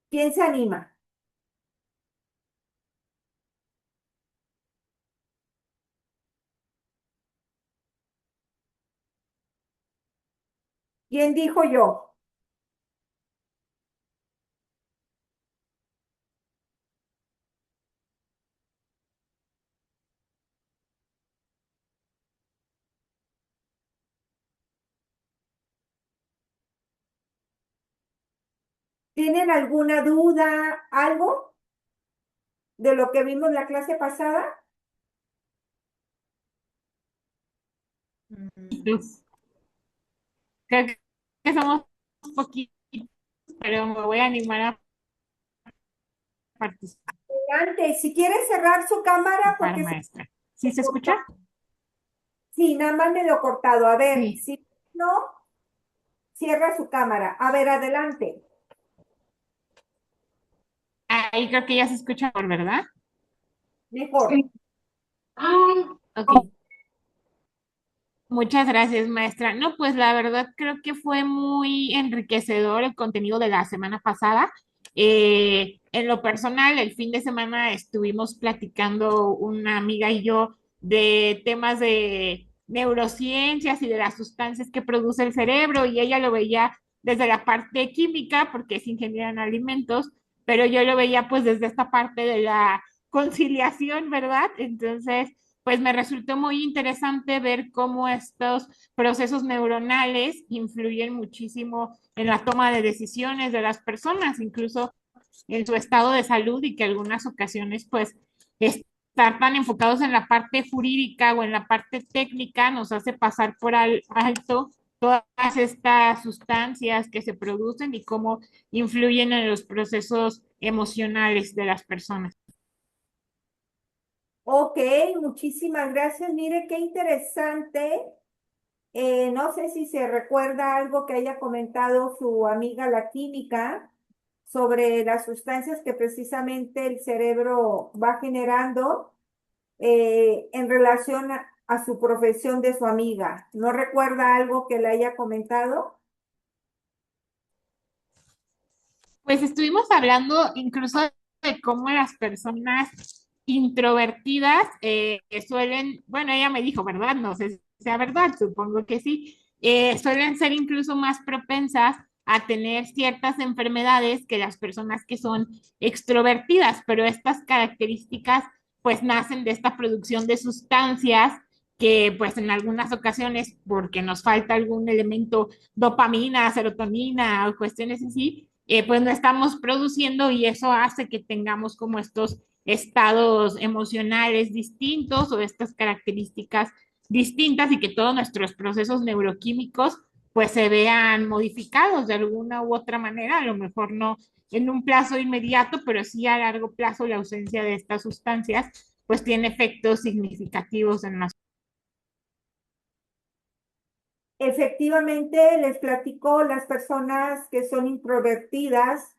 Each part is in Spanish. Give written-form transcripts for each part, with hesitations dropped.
¿Quién se anima? ¿Quién dijo yo? ¿Tienen alguna duda, algo de lo que vimos la clase pasada? Pues, creo que somos poquitos, pero me voy a animar a participar, Antes, si quiere cerrar su cámara, porque maestra. ¿Sí se se escucha? cortó. Sí, nada más me lo cortado. A ver, Sí. si no, cierra su cámara. A ver, adelante. Ahí creo que ya se escucha mejor, ¿verdad? Mejor. Sí. Ah, ok. Muchas gracias, maestra. No, pues la verdad creo que fue muy enriquecedor el contenido de la semana pasada. En lo personal, el fin de semana estuvimos platicando una amiga y yo de temas de neurociencias y de las sustancias que produce el cerebro y ella lo veía desde la parte química porque es ingeniera en alimentos, pero yo lo veía pues desde esta parte de la conciliación, ¿verdad? Entonces pues me resultó muy interesante ver cómo estos procesos neuronales influyen muchísimo en la toma de decisiones de las personas, incluso en su estado de salud y que algunas ocasiones pues estar tan enfocados en la parte jurídica o en la parte técnica nos hace pasar por alto todas estas sustancias que se producen y cómo influyen en los procesos emocionales de las personas. Ok, muchísimas gracias. Mire qué interesante. No sé si se recuerda algo que haya comentado su amiga la química sobre las sustancias que precisamente el cerebro va generando en relación a su profesión de su amiga. ¿No recuerda algo que le haya comentado? Pues estuvimos hablando incluso de cómo las personas introvertidas suelen, bueno, ella me dijo, ¿verdad? No sé si sea verdad, supongo que sí, suelen ser incluso más propensas a tener ciertas enfermedades que las personas que son extrovertidas, pero estas características pues nacen de esta producción de sustancias que pues en algunas ocasiones, porque nos falta algún elemento, dopamina, serotonina o cuestiones así, pues no estamos produciendo y eso hace que tengamos como estos estados emocionales distintos o estas características distintas y que todos nuestros procesos neuroquímicos pues se vean modificados de alguna u otra manera, a lo mejor no en un plazo inmediato, pero sí a largo plazo la ausencia de estas sustancias pues tiene efectos significativos en las. Efectivamente, les platico las personas que son introvertidas.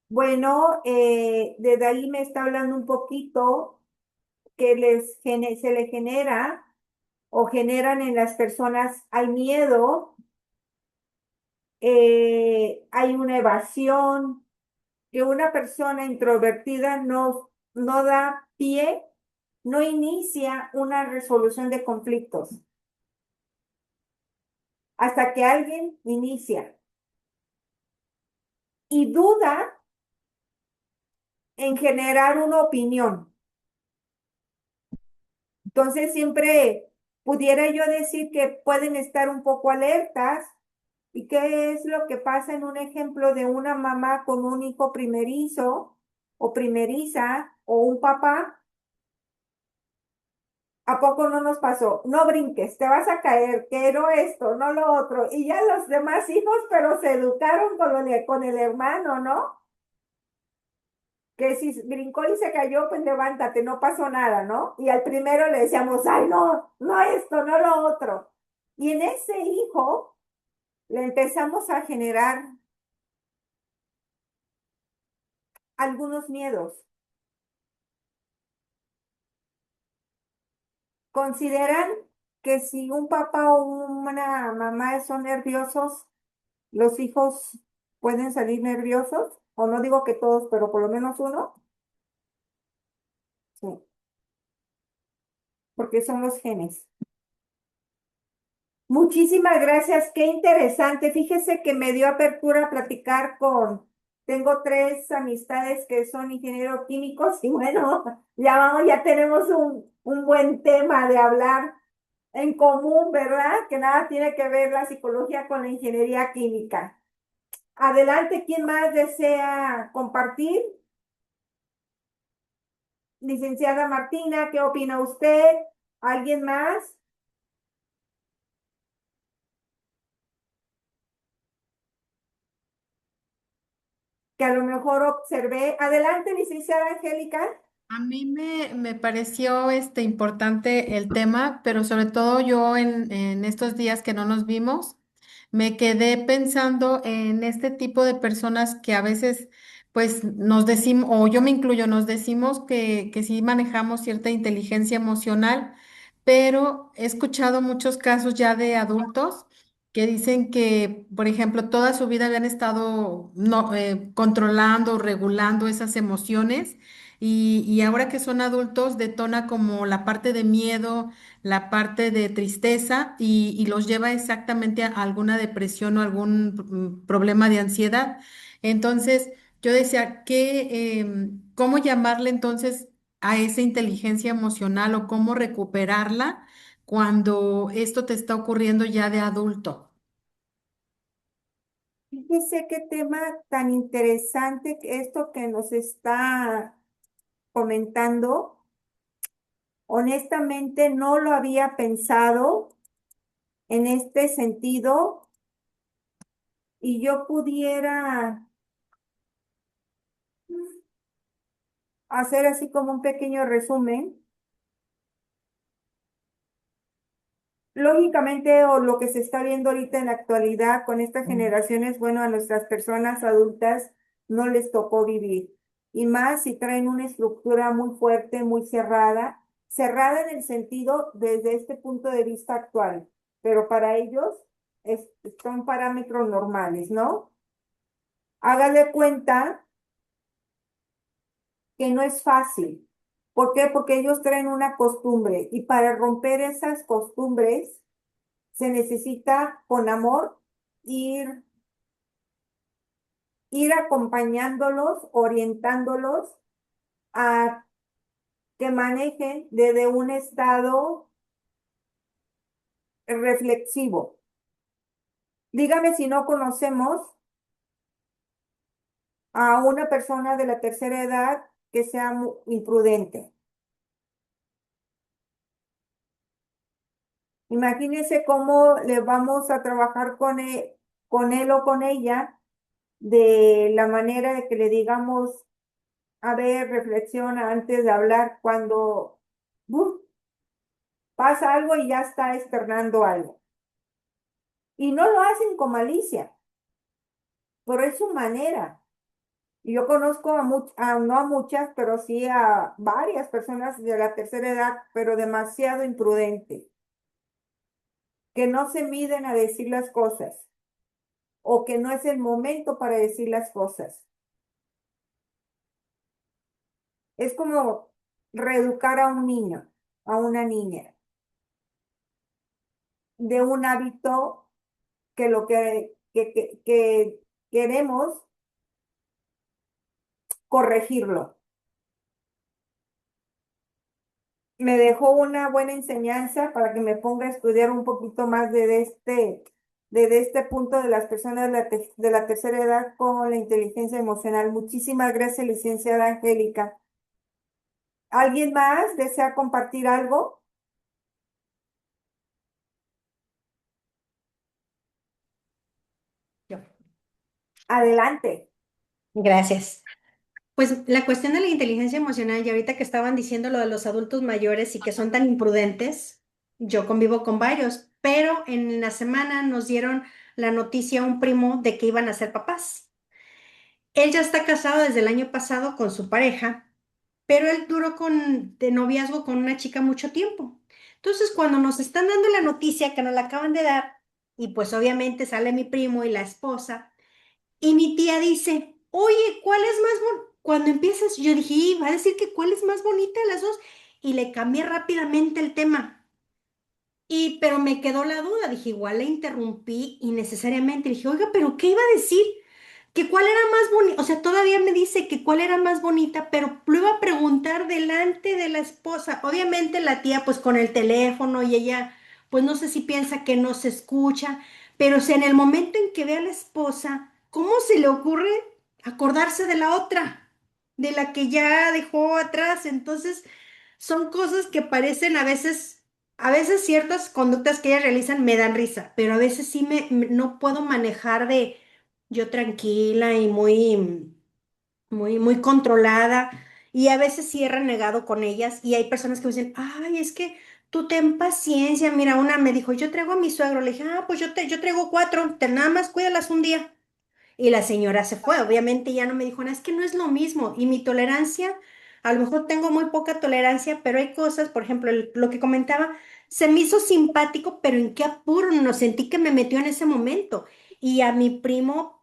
Bueno, desde ahí me está hablando un poquito que se le genera o generan en las personas, hay miedo, hay una evasión, que una persona introvertida no da pie, no inicia una resolución de conflictos hasta que alguien inicia y duda en generar una opinión. Entonces siempre pudiera yo decir que pueden estar un poco alertas. ¿Y qué es lo que pasa en un ejemplo de una mamá con un hijo primerizo o primeriza o un papá? ¿A poco no nos pasó? No brinques, te vas a caer, quiero esto, no lo otro. Y ya los demás hijos, pero se educaron con el hermano, ¿no? Que si brincó y se cayó, pues levántate, no pasó nada, ¿no? Y al primero le decíamos, ay, no, no esto, no lo otro. Y en ese hijo le empezamos a generar algunos miedos. ¿Consideran que si un papá o una mamá son nerviosos, los hijos pueden salir nerviosos? o no digo que todos, pero por lo menos uno, sí, porque son los genes. Muchísimas gracias, qué interesante. Fíjese que me dio apertura a platicar tengo tres amistades que son ingenieros químicos y bueno, ya vamos, ya tenemos un buen tema de hablar en común, ¿verdad? Que nada tiene que ver la psicología con la ingeniería química. Adelante, ¿quién más desea compartir? Licenciada Martina, ¿qué opina usted? ¿Alguien más que a lo mejor observé? Adelante, licenciada Angélica. A mí me pareció importante el tema, pero sobre todo yo en estos días que no nos vimos, me quedé pensando en este tipo de personas que a veces pues nos decimos, o yo me incluyo, nos decimos que sí manejamos cierta inteligencia emocional, pero he escuchado muchos casos ya de adultos que dicen que, por ejemplo, toda su vida habían estado no, controlando, regulando esas emociones y ahora que son adultos detona como la parte de miedo, la parte de tristeza y los lleva exactamente a alguna depresión o algún problema de ansiedad. Entonces, yo decía, ¿cómo llamarle entonces a esa inteligencia emocional o cómo recuperarla cuando esto te está ocurriendo ya de adulto? Fíjese qué tema tan interesante esto que nos está comentando. Honestamente, no lo había pensado en este sentido y yo pudiera hacer así como un pequeño resumen. Lógicamente, o lo que se está viendo ahorita en la actualidad con estas generaciones, bueno, a nuestras personas adultas no les tocó vivir. Y más si traen una estructura muy fuerte, muy cerrada, cerrada en el sentido desde este punto de vista actual, pero para ellos son parámetros normales, ¿no? Hágale cuenta que no es fácil. ¿Por qué? Porque ellos traen una costumbre y para romper esas costumbres, se necesita con amor ir, ir acompañándolos, orientándolos a que manejen desde un estado reflexivo. Dígame si no conocemos a una persona de la tercera edad que sea imprudente. Imagínense cómo le vamos a trabajar con él o con ella de la manera de que le digamos, a ver, reflexiona antes de hablar cuando pasa algo y ya está externando algo. Y no lo hacen con malicia, pero es su manera. Y yo conozco no a muchas, pero sí a varias personas de la tercera edad, pero demasiado imprudentes, que no se miden a decir las cosas o que no es el momento para decir las cosas. Es como reeducar a un niño, a una niña, de un hábito que lo que queremos corregirlo. Me dejó una buena enseñanza para que me ponga a estudiar un poquito más de este punto de las personas de la tercera edad con la inteligencia emocional. Muchísimas gracias, licenciada Angélica. ¿Alguien más desea compartir algo? Yo. Adelante. Gracias. Pues la cuestión de la inteligencia emocional, y ahorita que estaban diciendo lo de los adultos mayores y que son tan imprudentes, yo convivo con varios, pero en la semana nos dieron la noticia a un primo de que iban a ser papás. Él ya está casado desde el año pasado con su pareja, pero él duró de noviazgo con una chica mucho tiempo. Entonces, cuando nos están dando la noticia que nos la acaban de dar, y pues obviamente sale mi primo y la esposa, y mi tía dice, oye, ¿cuál es más bonita? Cuando empiezas, yo dije, va a decir que cuál es más bonita de las dos. Y le cambié rápidamente el tema. Pero me quedó la duda, dije, igual la interrumpí innecesariamente. Dije, oiga, pero ¿qué iba a decir? Que cuál era más bonita, o sea, todavía me dice que cuál era más bonita, pero lo iba a preguntar delante de la esposa. Obviamente la tía pues con el teléfono y ella pues no sé si piensa que no se escucha, pero si en el momento en que ve a la esposa, ¿cómo se le ocurre acordarse de la otra, de la que ya dejó atrás? Entonces, son cosas que parecen a veces ciertas conductas que ellas realizan me dan risa, pero a veces sí no puedo manejar de yo tranquila y muy controlada. Y a veces sí he renegado con ellas y hay personas que me dicen, ay, es que tú ten paciencia. Mira, una me dijo, yo traigo a mi suegro. Le dije, pues yo traigo cuatro, nada más cuídalas un día. Y la señora se fue. Obviamente ya no me dijo nada, es que no es lo mismo. Y mi tolerancia, a lo mejor tengo muy poca tolerancia, pero hay cosas, por ejemplo, lo que comentaba, se me hizo simpático, pero en qué apuro, no sentí que me metió en ese momento. Y a mi primo,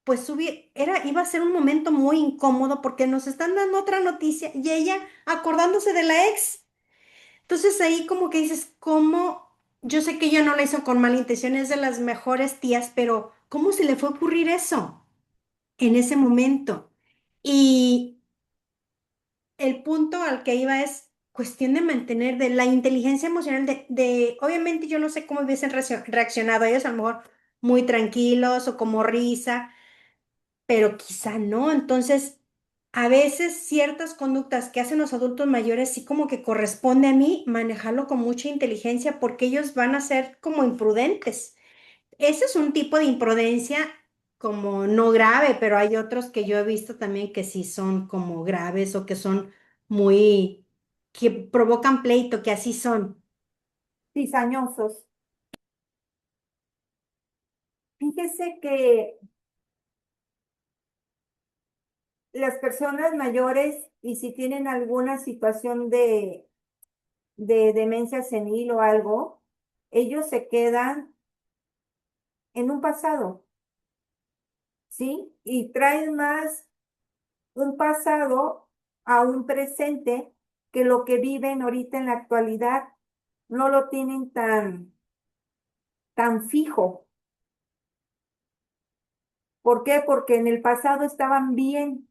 pues iba a ser un momento muy incómodo porque nos están dando otra noticia y ella acordándose de la ex. Entonces ahí como que dices, ¿cómo? Yo sé que ella no la hizo con mala intención, es de las mejores tías, pero ¿cómo se le fue a ocurrir eso en ese momento? Y el punto al que iba es cuestión de mantener de la inteligencia emocional obviamente yo no sé cómo hubiesen reaccionado ellos, a lo mejor muy tranquilos o como risa, pero quizá no. Entonces, a veces ciertas conductas que hacen los adultos mayores sí como que corresponde a mí manejarlo con mucha inteligencia porque ellos van a ser como imprudentes. Ese es un tipo de imprudencia como no grave, pero hay otros que yo he visto también que sí son como graves o que son que provocan pleito, que así son. Cizañosos. Fíjese que las personas mayores, y si tienen alguna situación de demencia senil o algo, ellos se quedan en un pasado, ¿sí? Y traen más un pasado a un presente que lo que viven ahorita en la actualidad. No lo tienen tan fijo. ¿Por qué? Porque en el pasado estaban bien,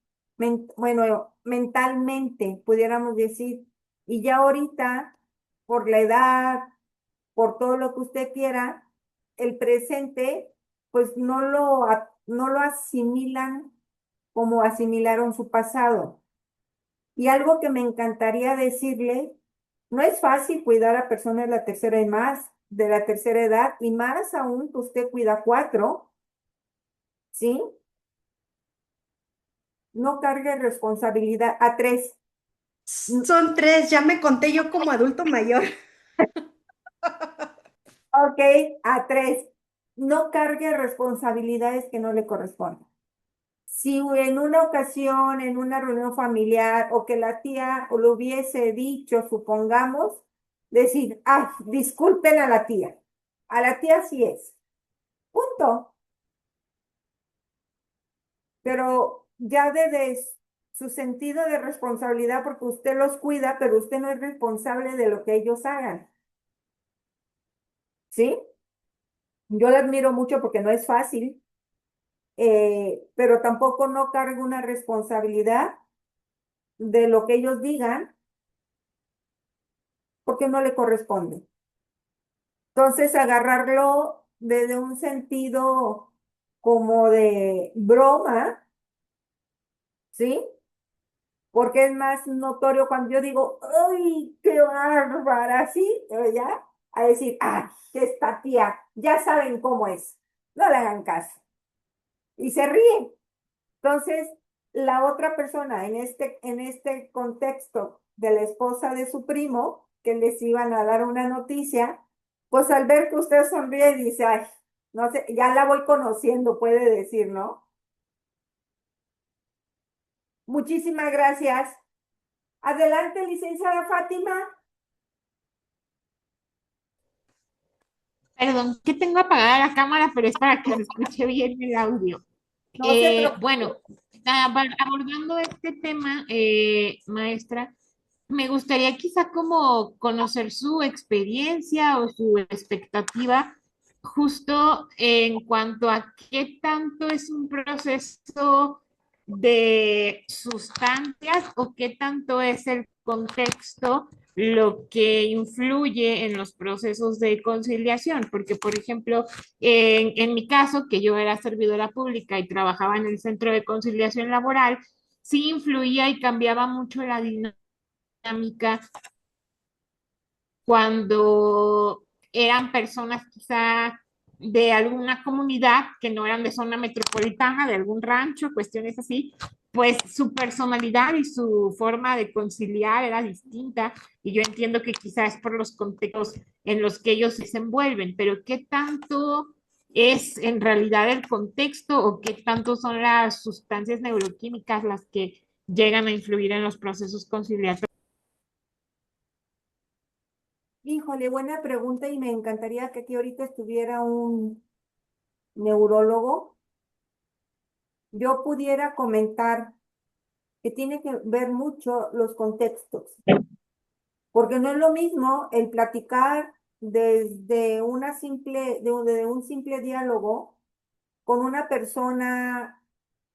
bueno, mentalmente, pudiéramos decir, y ya ahorita, por la edad, por todo lo que usted quiera, el presente, pues no lo asimilan como asimilaron su pasado. Y algo que me encantaría decirle, no es fácil cuidar a personas de la tercera y más, de la tercera edad, y más aún que usted cuida cuatro, ¿sí? No cargue responsabilidad a tres. Son tres, ya me conté yo como adulto mayor. Ok, a tres. No cargue responsabilidades que no le corresponden. Si en una ocasión, en una reunión familiar, o que la tía lo hubiese dicho, supongamos, decir, ay, disculpen a la tía sí es, punto. Pero ya desde su sentido de responsabilidad, porque usted los cuida, pero usted no es responsable de lo que ellos hagan, ¿sí? Yo la admiro mucho porque no es fácil, pero tampoco no cargo una responsabilidad de lo que ellos digan porque no le corresponde. Entonces, agarrarlo desde un sentido como de broma, ¿sí? Porque es más notorio cuando yo digo, ¡ay, qué bárbara! ¿Sí? ¿Ya? A decir, ¡ay, esta tía! Ya saben cómo es. No le hagan caso. Y se ríen. Entonces, la otra persona en este contexto de la esposa de su primo, que les iban a dar una noticia, pues al ver que usted sonríe, dice, ay, no sé, ya la voy conociendo, puede decir, ¿no? Muchísimas gracias. Adelante, licenciada Fátima. Perdón, que tengo apagada la cámara, pero es para que se escuche bien el audio. No se preocupe. Bueno, abordando este tema, maestra, me gustaría quizá como conocer su experiencia o su expectativa justo en cuanto a qué tanto es un proceso de sustancias o qué tanto es el contexto lo que influye en los procesos de conciliación, porque por ejemplo, en mi caso, que yo era servidora pública y trabajaba en el Centro de Conciliación Laboral, sí influía y cambiaba mucho la dinámica cuando eran personas quizá de alguna comunidad que no eran de zona metropolitana, de algún rancho, cuestiones así, pues su personalidad y su forma de conciliar era distinta y yo entiendo que quizás es por los contextos en los que ellos se desenvuelven, pero ¿qué tanto es en realidad el contexto o qué tanto son las sustancias neuroquímicas las que llegan a influir en los procesos conciliatorios? Híjole, buena pregunta y me encantaría que aquí ahorita estuviera un neurólogo. Yo pudiera comentar que tiene que ver mucho los contextos, porque no es lo mismo el platicar desde de un simple diálogo con una persona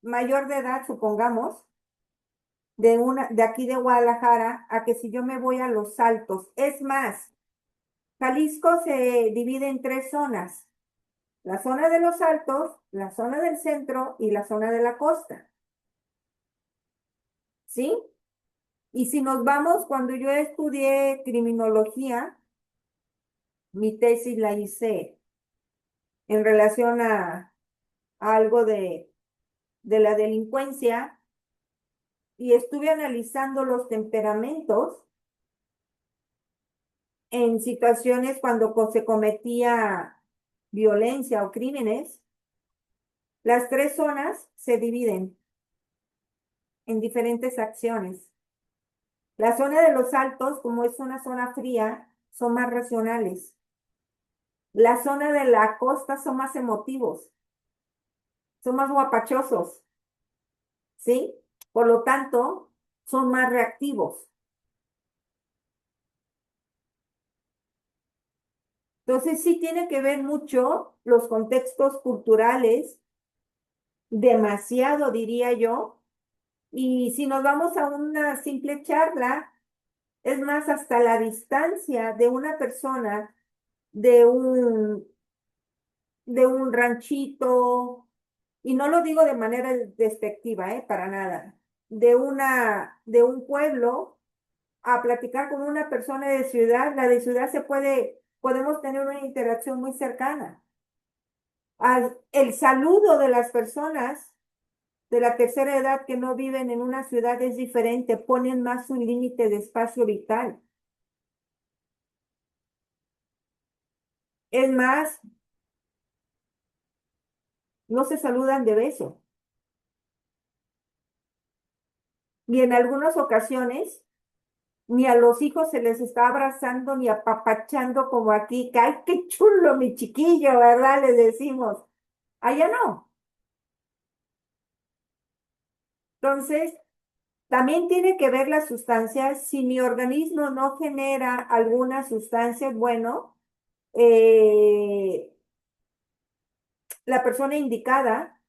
mayor de edad, supongamos, de aquí de Guadalajara, a que si yo me voy a Los Altos. Es más, Jalisco se divide en tres zonas: la zona de Los Altos, la zona del centro y la zona de la costa, ¿sí? Y si nos vamos, cuando yo estudié criminología, mi tesis la hice en relación a algo de la delincuencia y estuve analizando los temperamentos en situaciones cuando se cometía violencia o crímenes. Las tres zonas se dividen en diferentes acciones. La zona de los altos, como es una zona fría, son más racionales. La zona de la costa son más emotivos, son más guapachosos, ¿sí? Por lo tanto, son más reactivos. Entonces, sí tiene que ver mucho los contextos culturales, demasiado diría yo. Y si nos vamos a una simple charla, es más, hasta la distancia de una persona de de un ranchito, y no lo digo de manera despectiva, para nada, de un pueblo, a platicar con una persona de ciudad, la de ciudad podemos tener una interacción muy cercana. El saludo de las personas de la tercera edad que no viven en una ciudad es diferente, ponen más un límite de espacio vital. Es más, no se saludan de beso. Y en algunas ocasiones, ni a los hijos se les está abrazando ni apapachando como aquí, que ¡ay, qué chulo mi chiquillo!, ¿verdad? Les decimos. Allá no. Entonces, también tiene que ver las sustancias. Si mi organismo no genera algunas sustancias, bueno, eh, la persona indicada,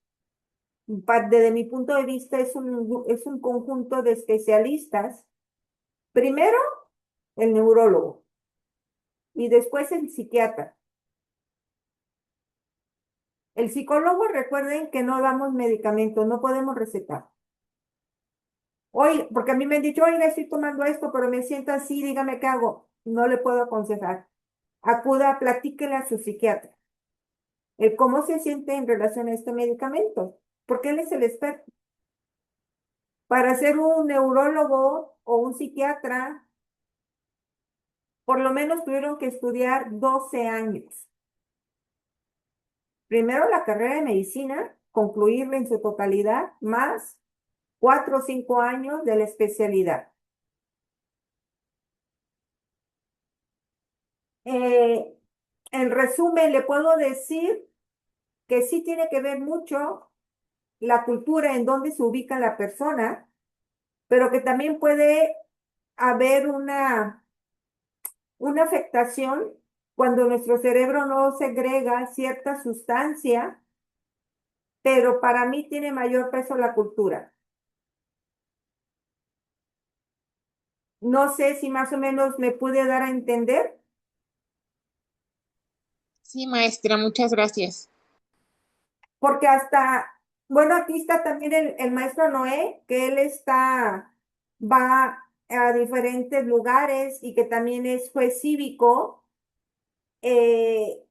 desde mi punto de vista, es un conjunto de especialistas. Primero, el neurólogo y después el psiquiatra. El psicólogo, recuerden que no damos medicamentos, no podemos recetar. Hoy, porque a mí me han dicho, oiga, estoy tomando esto, pero me siento así, dígame qué hago. No le puedo aconsejar. Acuda, platíquele a su psiquiatra. El cómo se siente en relación a este medicamento, porque él es el experto. Para ser un neurólogo o un psiquiatra, por lo menos tuvieron que estudiar 12 años. Primero la carrera de medicina, concluirla en su totalidad, más 4 o 5 años de la especialidad. Eh, en resumen, le puedo decir que sí tiene que ver mucho la cultura, en dónde se ubica la persona, pero que también puede haber una afectación cuando nuestro cerebro no segrega cierta sustancia, pero para mí tiene mayor peso la cultura. No sé si más o menos me pude dar a entender, Sí, maestra, muchas gracias. porque hasta, bueno, aquí está también el maestro Noé, que él va a diferentes lugares y que también es juez cívico. Eh,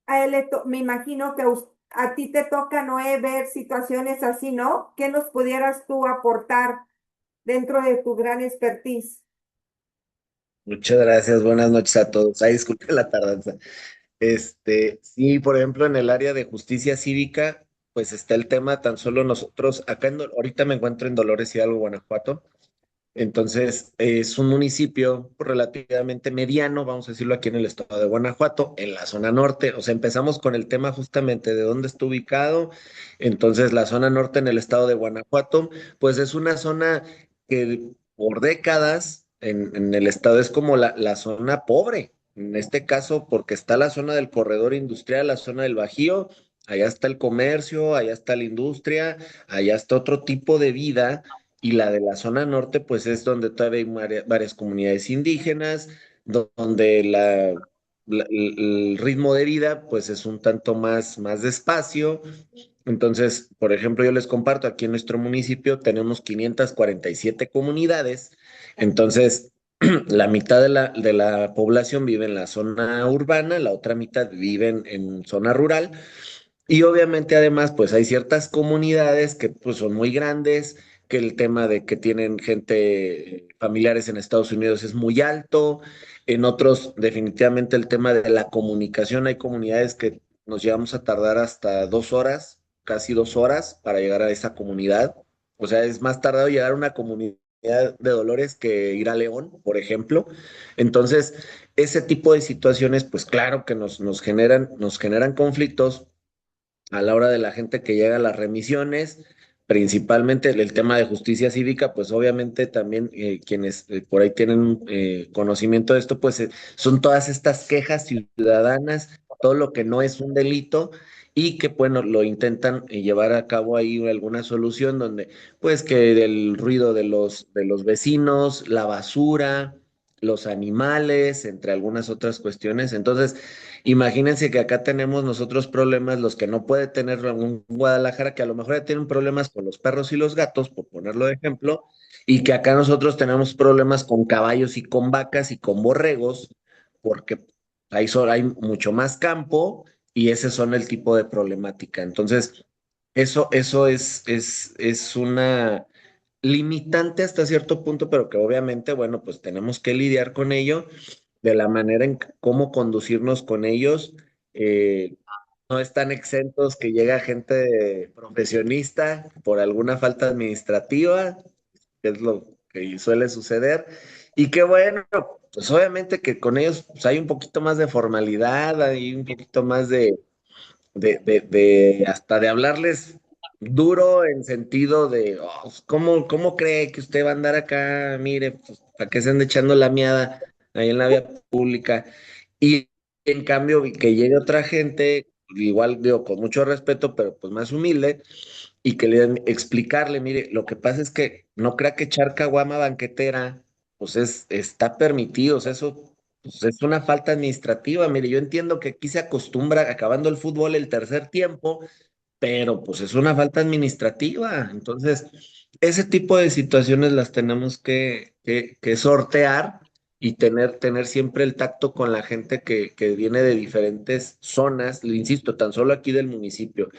a él me imagino que a ti te toca, Noé, ver situaciones así, ¿no? ¿Qué nos pudieras tú aportar dentro de tu gran expertise? Muchas gracias, buenas noches a todos. Ay, disculpe la tardanza. Sí, por ejemplo, en el área de justicia cívica, pues está el tema tan solo nosotros, ahorita me encuentro en Dolores Hidalgo, Guanajuato. Entonces, es un municipio relativamente mediano, vamos a decirlo aquí en el estado de Guanajuato, en la zona norte. O sea, empezamos con el tema justamente de dónde está ubicado. Entonces, la zona norte en el estado de Guanajuato, pues es una zona que por décadas en el estado es como la zona pobre. En este caso, porque está la zona del corredor industrial, la zona del Bajío, allá está el comercio, allá está la industria, allá está otro tipo de vida y la de la zona norte, pues es donde todavía hay varias comunidades indígenas, donde el ritmo de vida, pues es un tanto más despacio. Entonces, por ejemplo, yo les comparto, aquí en nuestro municipio tenemos 547 comunidades. Entonces, la mitad de la población vive en la zona urbana, la otra mitad vive en zona rural. Y obviamente además, pues hay ciertas comunidades que pues son muy grandes, que el tema de que tienen gente, familiares en Estados Unidos es muy alto, en otros definitivamente el tema de la comunicación, hay comunidades que nos llevamos a tardar hasta 2 horas, casi 2 horas para llegar a esa comunidad. O sea, es más tardado llegar a una comunidad de Dolores que ir a León, por ejemplo. Entonces, ese tipo de situaciones, pues claro que nos generan conflictos a la hora de la gente que llega a las remisiones, principalmente el tema de justicia cívica, pues obviamente también quienes por ahí tienen conocimiento de esto, pues son todas estas quejas ciudadanas, todo lo que no es un delito y que bueno, lo intentan llevar a cabo ahí alguna solución donde pues que el ruido de los vecinos, la basura, los animales, entre algunas otras cuestiones. Entonces, imagínense que acá tenemos nosotros problemas, los que no puede tener un Guadalajara, que a lo mejor ya tienen problemas con los perros y los gatos, por ponerlo de ejemplo, y que acá nosotros tenemos problemas con caballos y con vacas y con borregos, porque hay mucho más campo y ese son el tipo de problemática. Entonces, eso es una limitante hasta cierto punto, pero que obviamente, bueno, pues tenemos que lidiar con ello de la manera en cómo conducirnos con ellos. eh, no están exentos que llega gente profesionista por alguna falta administrativa, que es lo que suele suceder. Y que bueno, pues obviamente que con ellos pues, hay un poquito más de formalidad, hay un poquito más de hasta de hablarles duro en sentido de, "Oh, ¿cómo cree que usted va a andar acá? Mire, pues, ¿para qué se anda echando la miada ahí en la vía pública?" Y en cambio, que llegue otra gente, igual digo, con mucho respeto, pero pues más humilde, y que le den, explicarle, mire, lo que pasa es que no crea que echar caguama banquetera, pues está permitido, o sea, eso pues, es una falta administrativa. Mire, yo entiendo que aquí se acostumbra, acabando el fútbol, el tercer tiempo, pero pues es una falta administrativa. Entonces, ese tipo de situaciones las tenemos que sortear y tener siempre el tacto con la gente que viene de diferentes zonas, le insisto, tan solo aquí del municipio.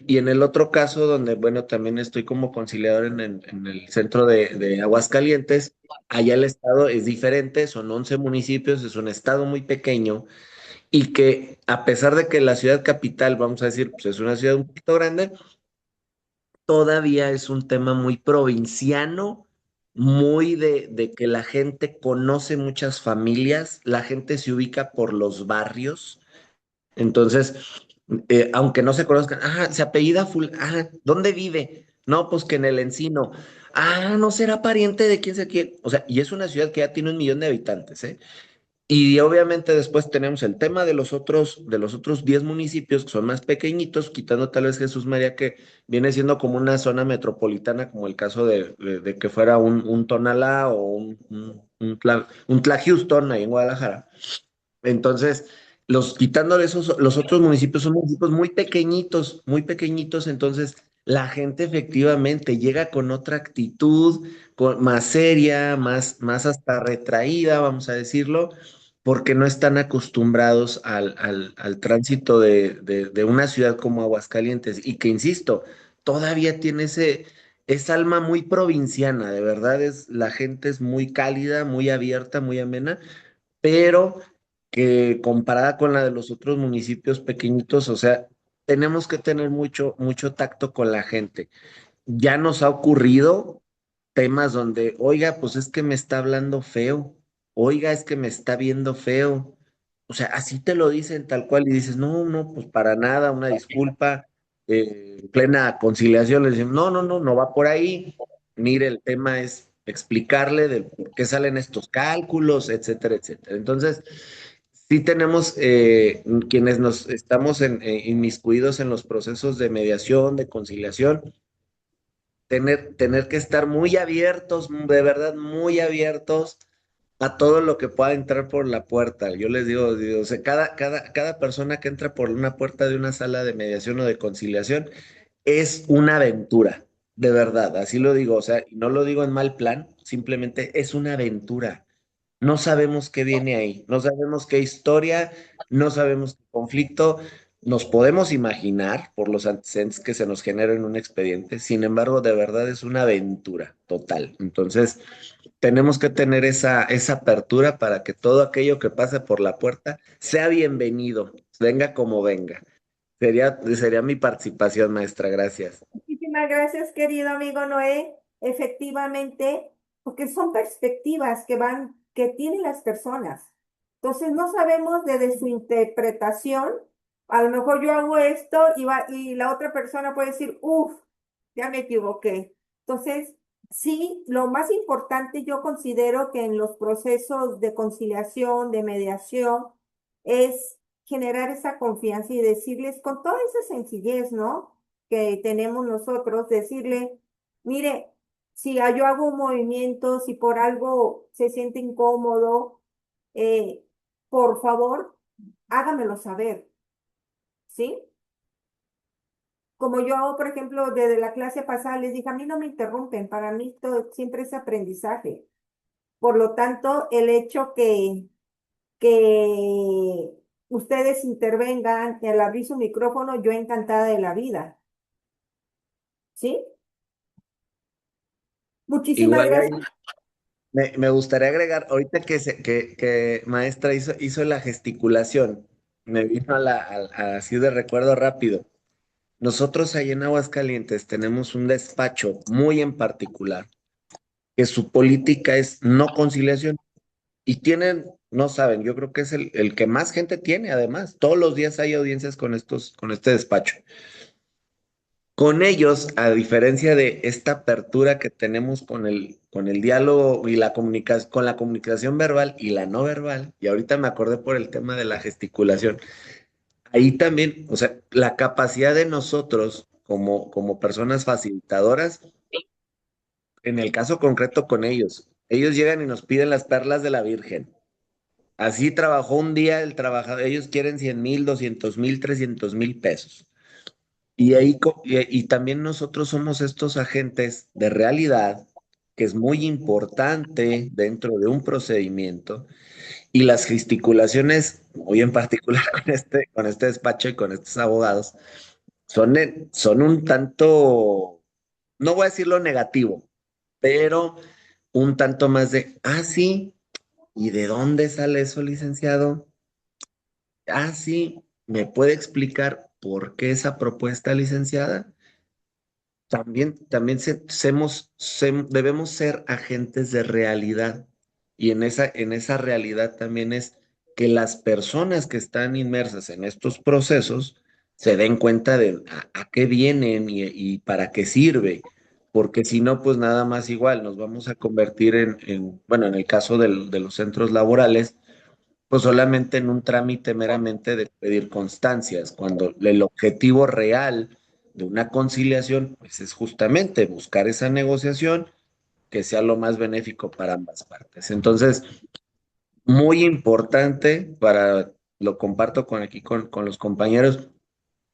Y en el otro caso, donde, bueno, también estoy como conciliador en el centro de Aguascalientes, allá el estado es diferente, son 11 municipios, es un estado muy pequeño y que a pesar de que la ciudad capital, vamos a decir, pues es una ciudad un poquito grande, todavía es un tema muy provinciano, muy de que la gente conoce muchas familias, la gente se ubica por los barrios. Entonces, aunque no se conozcan, se apellida ¿dónde vive? No, pues que en el Encino. No será pariente de quién se quiere. O sea, y es una ciudad que ya tiene 1 millón de habitantes, ¿eh? Y obviamente después tenemos el tema de los otros 10 municipios que son más pequeñitos, quitando tal vez Jesús María, que viene siendo como una zona metropolitana, como el caso de que fuera un Tonalá o un Tla Houston ahí en Guadalajara. Entonces, quitándole esos, los otros municipios son municipios muy pequeñitos, entonces la gente efectivamente llega con otra actitud, más seria, más hasta retraída, vamos a decirlo, porque no están acostumbrados al tránsito de una ciudad como Aguascalientes, y que, insisto, todavía tiene esa alma muy provinciana, de verdad, la gente es muy cálida, muy abierta, muy amena, pero que comparada con la de los otros municipios pequeñitos, o sea, tenemos que tener mucho tacto con la gente. Ya nos ha ocurrido temas donde, oiga, pues es que me está hablando feo, oiga, es que me está viendo feo. O sea, así te lo dicen tal cual y dices, no, no, pues para nada, una disculpa, plena conciliación, le decimos, no, no, no, no va por ahí. Mire, el tema es explicarle de por qué salen estos cálculos, etcétera, etcétera. Entonces, sí tenemos quienes nos estamos inmiscuidos en los procesos de mediación, de conciliación, tener que estar muy abiertos, de verdad muy abiertos a todo lo que pueda entrar por la puerta. Yo les digo, o sea, cada persona que entra por una puerta de una sala de mediación o de conciliación es una aventura, de verdad, así lo digo, o sea, y no lo digo en mal plan, simplemente es una aventura. No sabemos qué viene ahí, no sabemos qué historia, no sabemos qué conflicto, nos podemos imaginar por los antecedentes que se nos generan en un expediente, sin embargo, de verdad es una aventura total. Entonces, tenemos que tener esa apertura para que todo aquello que pase por la puerta sea bienvenido, venga como venga. Sería mi participación, maestra, gracias. Muchísimas gracias, querido amigo Noé. Efectivamente, porque son perspectivas que tienen las personas. Entonces, no sabemos desde su interpretación. A lo mejor yo hago esto y la otra persona puede decir, uff, ya me equivoqué. Entonces, sí, lo más importante yo considero que en los procesos de conciliación, de mediación, es generar esa confianza y decirles con toda esa sencillez, ¿no? Que tenemos nosotros, decirle, mire, si yo hago un movimiento, si por algo se siente incómodo, eh, por favor, hágamelo saber, ¿sí? Como yo, por ejemplo, desde la clase pasada les dije, a mí no me interrumpen, para mí todo, siempre es aprendizaje. Por lo tanto, el hecho que ustedes intervengan, el abrir su micrófono, yo encantada de la vida, ¿sí? Muchísimas Igual gracias. ahí me gustaría agregar, ahorita que maestra hizo la gesticulación, me vino así de recuerdo rápido. Nosotros ahí en Aguascalientes tenemos un despacho muy en particular, que su política es no conciliación. Y tienen, no saben, yo creo que es el que más gente tiene, además. Todos los días hay audiencias con este despacho. Con ellos, a diferencia de esta apertura que tenemos con el diálogo y con la comunicación verbal y la no verbal, y ahorita me acordé por el tema de la gesticulación, ahí también, o sea, la capacidad de nosotros como personas facilitadoras, en el caso concreto con ellos llegan y nos piden las perlas de la Virgen. Así trabajó un día el trabajador, ellos quieren 100,000, 200,000, 300,000 pesos. Y también nosotros somos estos agentes de realidad, que es muy importante dentro de un procedimiento, y las gesticulaciones, muy en particular con este despacho y con estos abogados, son un tanto, no voy a decirlo negativo, pero un tanto más sí, ¿y de dónde sale eso, licenciado? Sí, ¿me puede explicar por qué esa propuesta, licenciada? También debemos ser agentes de realidad, y en esa realidad también es que las personas que están inmersas en estos procesos se den cuenta de a qué vienen y para qué sirve, porque si no, pues nada más igual, nos vamos a convertir bueno, en el caso de los centros laborales, pues solamente en un trámite meramente de pedir constancias, cuando el objetivo real de una conciliación, pues es justamente buscar esa negociación que sea lo más benéfico para ambas partes. Entonces, muy importante lo comparto aquí con los compañeros,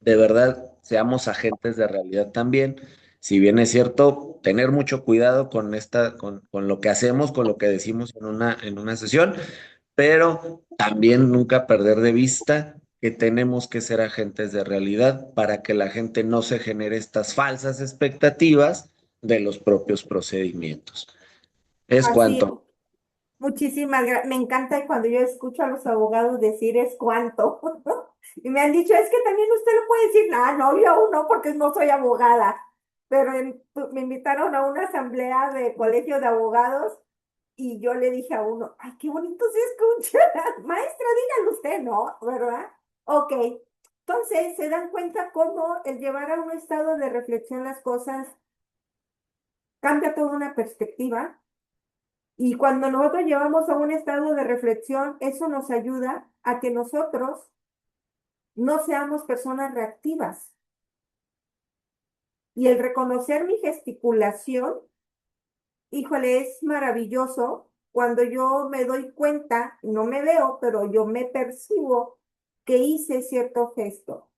de verdad, seamos agentes de realidad también. Si bien es cierto, tener mucho cuidado con lo que hacemos, con lo que decimos en una sesión, pero también nunca perder de vista que tenemos que ser agentes de realidad para que la gente no se genere estas falsas expectativas de los propios procedimientos. Es Así, cuanto. muchísimas gracias. Me encanta cuando yo escucho a los abogados decir es cuánto. Y me han dicho, es que también usted lo puede decir, no, yo aún no, porque no soy abogada. Pero me invitaron a una asamblea de colegio de abogados y yo le dije a uno, ay, qué bonito se escucha. Maestra, dígalo usted, ¿no? ¿Verdad? Ok. Entonces, se dan cuenta cómo el llevar a un estado de reflexión las cosas cambia toda una perspectiva. Y cuando nosotros llevamos a un estado de reflexión, eso nos ayuda a que nosotros no seamos personas reactivas. Y el reconocer mi gesticulación, híjole, es maravilloso cuando yo me doy cuenta, no me veo, pero yo me percibo que hice cierto gesto.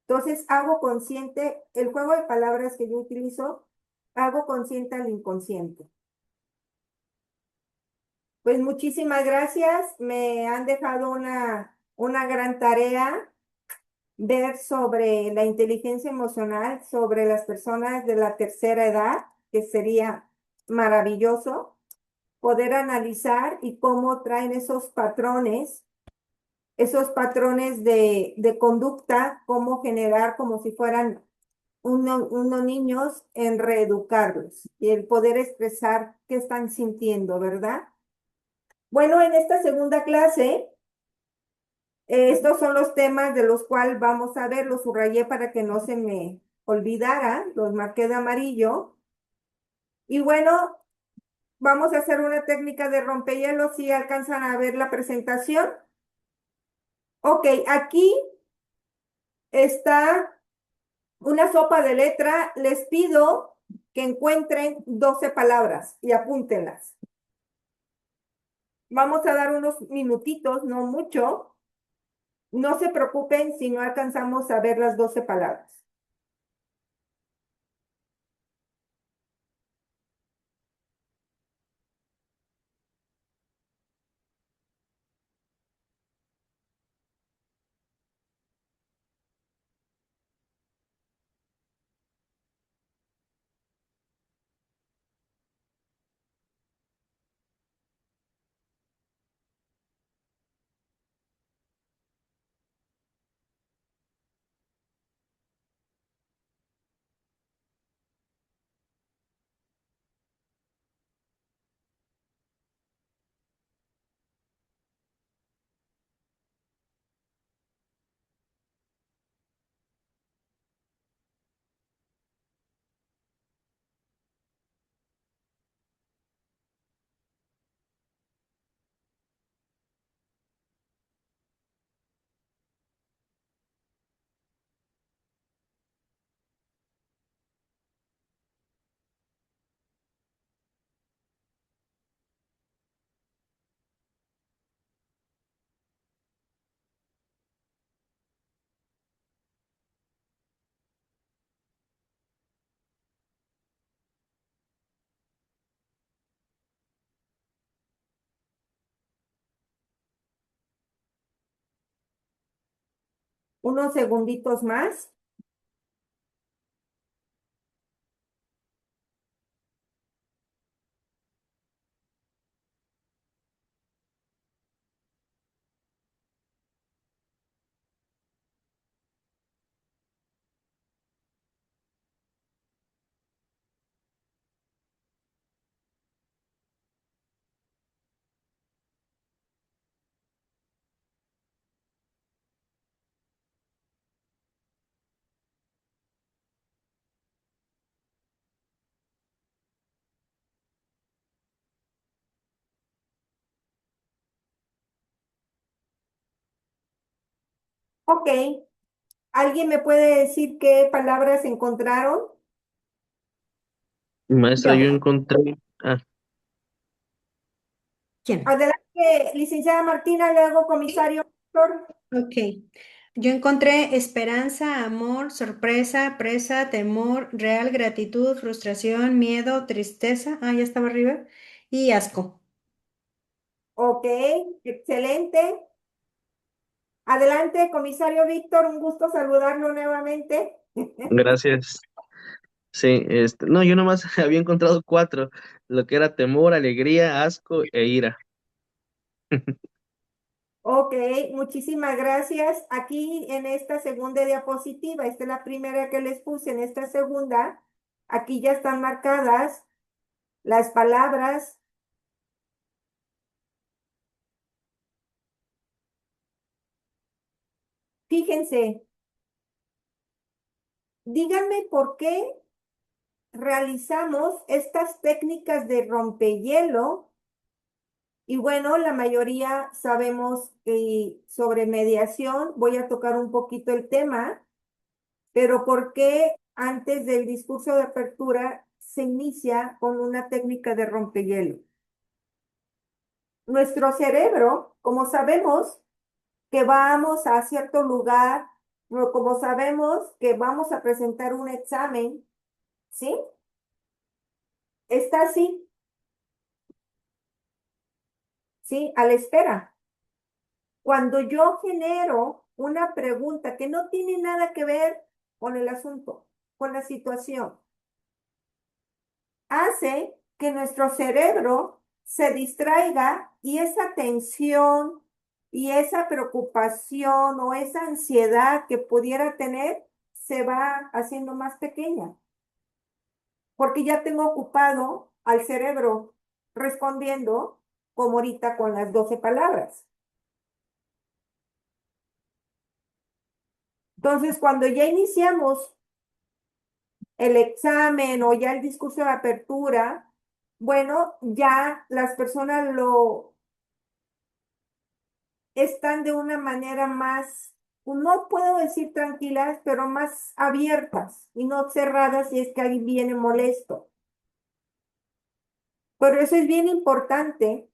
Entonces hago consciente, el juego de palabras que yo utilizo, hago consciente al inconsciente. Pues muchísimas gracias, me han dejado una gran tarea ver sobre la inteligencia emocional, sobre las personas de la tercera edad, que sería maravilloso poder analizar y cómo traen esos patrones de conducta, cómo generar como si fueran unos niños en reeducarlos y el poder expresar qué están sintiendo, ¿verdad? Bueno, en esta segunda clase, estos son los temas de los cuales vamos a ver, los subrayé para que no se me olvidara, los marqué de amarillo. Y bueno, vamos a hacer una técnica de rompehielos si alcanzan a ver la presentación. Ok, aquí está una sopa de letra. Les pido que encuentren 12 palabras y apúntenlas. Vamos a dar unos minutitos, no mucho. No se preocupen si no alcanzamos a ver las 12 palabras. Unos segunditos más. Ok. ¿Alguien me puede decir qué palabras encontraron? Maestra, yo Yo. encontré, ah, ¿Quién? Adelante, licenciada Martina, luego comisario Víctor. Ok. Yo encontré esperanza, amor, sorpresa, presa, temor, real, gratitud, frustración, miedo, tristeza. Ah, ya estaba arriba. Y asco. Ok, excelente. Adelante, comisario Víctor, un gusto saludarlo nuevamente. gracias. Sí, no, yo nomás había encontrado cuatro, lo que era temor, alegría, asco e ira. Ok, muchísimas gracias. Aquí en esta segunda diapositiva, esta es la primera que les puse, en esta segunda, aquí ya están marcadas las palabras. Fíjense, díganme por qué realizamos estas técnicas de rompehielo. Y bueno, la mayoría sabemos que sobre mediación, voy a tocar un poquito el tema, pero ¿por qué antes del discurso de apertura se inicia con una técnica de rompehielo? Nuestro cerebro, como sabemos que vamos a cierto lugar, como sabemos que vamos a presentar un examen, ¿sí? Está así, ¿sí? A la espera. Cuando yo genero una pregunta que no tiene nada que ver con el asunto, con la situación, hace que nuestro cerebro se distraiga y esa tensión y esa preocupación o esa ansiedad que pudiera tener se va haciendo más pequeña, porque ya tengo ocupado al cerebro respondiendo como ahorita con las 12 palabras. Entonces, cuando ya iniciamos el examen o ya el discurso de apertura, bueno, ya las personas lo están de una manera más, no puedo decir tranquilas, pero más abiertas y no cerradas si es que alguien viene molesto. Pero eso es bien importante,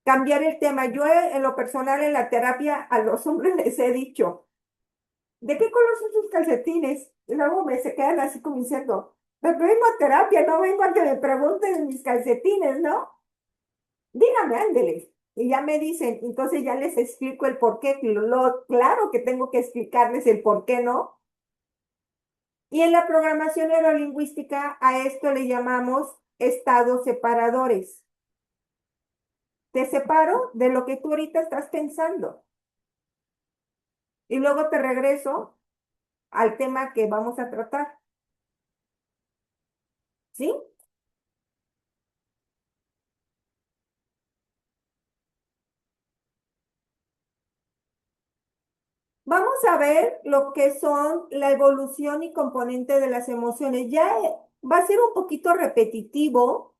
cambiar el tema. Yo en lo personal en la terapia a los hombres les he dicho, ¿de qué color son sus calcetines? Y luego me se quedan así como diciendo, pero vengo a terapia, no vengo a que me pregunten mis calcetines, ¿no? Dígame, ándele. Y ya me dicen, entonces ya les explico el por qué. Claro que tengo que explicarles el por qué no. Y en la programación neurolingüística a esto le llamamos estados separadores. Te separo de lo que tú ahorita estás pensando. Y luego te regreso al tema que vamos a tratar. ¿Sí? Vamos a ver lo que son la evolución y componente de las emociones. Ya va a ser un poquito repetitivo.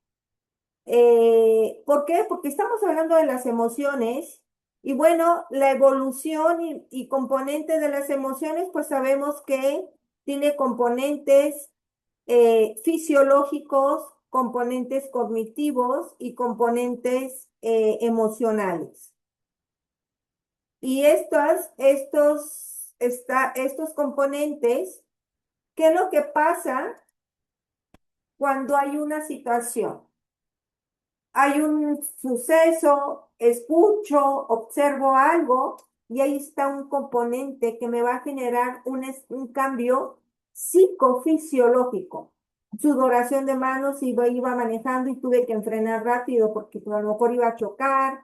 ¿Por qué? Porque estamos hablando de las emociones y bueno, la evolución y componente de las emociones, pues sabemos que tiene componentes fisiológicos, componentes cognitivos y componentes emocionales. Y estos componentes, ¿qué es lo que pasa cuando hay una situación? Hay un suceso, escucho, observo algo y ahí está un componente que me va a generar un cambio psicofisiológico. Sudoración de manos y iba manejando y tuve que frenar rápido porque pues, a lo mejor iba a chocar,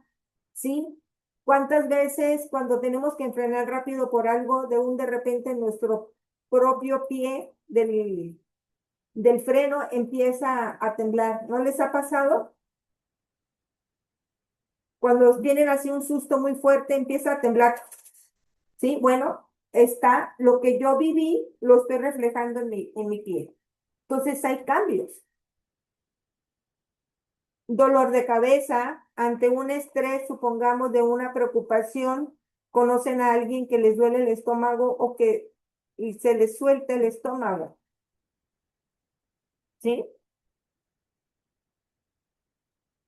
¿sí? ¿Cuántas veces cuando tenemos que frenar rápido por algo, de repente nuestro propio pie del freno empieza a temblar? ¿No les ha pasado? Cuando vienen así un susto muy fuerte, empieza a temblar. Sí, bueno, está lo que yo viví, lo estoy reflejando en mi pie. Entonces hay cambios. Dolor de cabeza ante un estrés, supongamos, de una preocupación, conocen a alguien que les duele el estómago o que y se les suelta el estómago, ¿sí?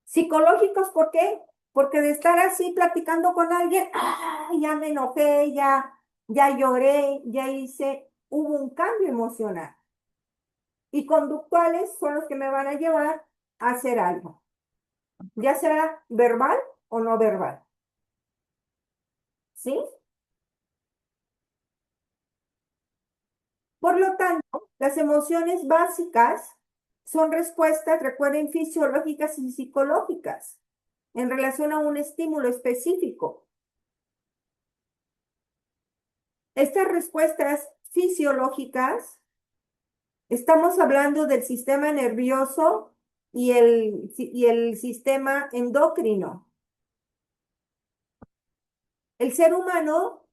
Psicológicos, ¿por qué? Porque de estar así platicando con alguien, ¡ah! Ya me enojé, ya lloré, ya hice, hubo un cambio emocional. Y conductuales son los que me van a llevar a hacer algo, ya sea verbal o no verbal, ¿sí? Por lo tanto, las emociones básicas son respuestas, recuerden, fisiológicas y psicológicas en relación a un estímulo específico. Estas respuestas fisiológicas, estamos hablando del sistema nervioso y el sistema endocrino. El ser humano,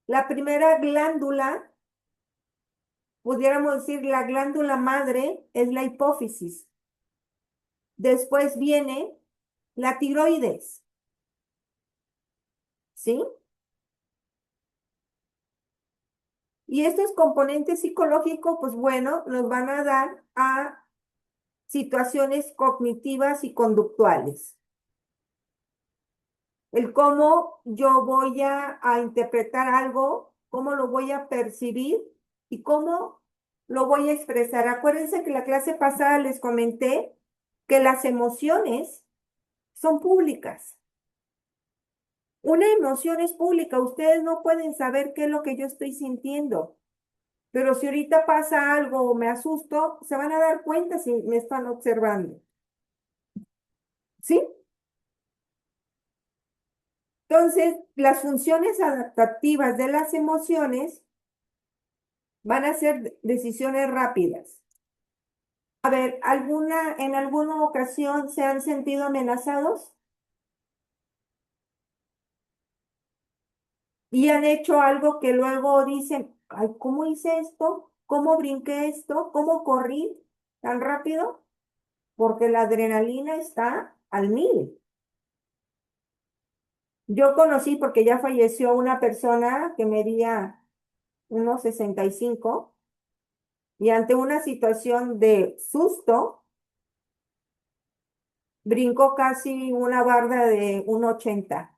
la primera glándula, pudiéramos decir la glándula madre, es la hipófisis. Después viene la tiroides, ¿sí? Y estos componentes psicológicos, pues bueno, nos van a dar a situaciones cognitivas y conductuales. El cómo yo voy a interpretar algo, cómo lo voy a percibir y cómo lo voy a expresar. Acuérdense que la clase pasada les comenté que las emociones son públicas. Una emoción es pública, ustedes no pueden saber qué es lo que yo estoy sintiendo, pero si ahorita pasa algo o me asusto, se van a dar cuenta si me están observando. ¿Sí? Entonces, las funciones adaptativas de las emociones van a ser decisiones rápidas. A ver, en alguna ocasión se han sentido amenazados y han hecho algo que luego dicen, ay, ¿cómo hice esto? ¿Cómo brinqué esto? ¿Cómo corrí tan rápido? Porque la adrenalina está al mil. Yo conocí, porque ya falleció, una persona que medía unos 65 y ante una situación de susto, brincó casi una barda de 1,80.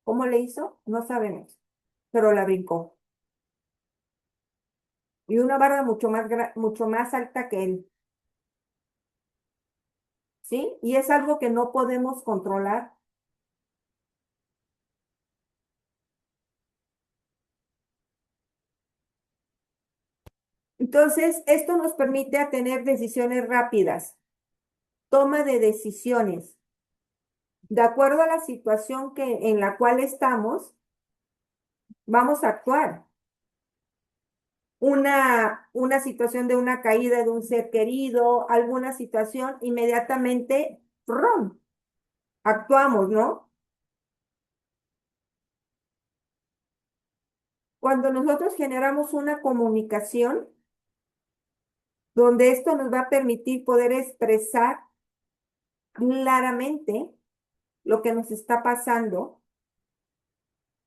¿Cómo le hizo? No sabemos, pero la brincó. Y una barda mucho más alta que él, ¿sí? Y es algo que no podemos controlar. Entonces, esto nos permite a tener decisiones rápidas, toma de decisiones. De acuerdo a la situación en la cual estamos, vamos a actuar. Una situación de una caída de un ser querido, alguna situación, inmediatamente, ¡rum!, actuamos, ¿no? Cuando nosotros generamos una comunicación, donde esto nos va a permitir poder expresar claramente lo que nos está pasando,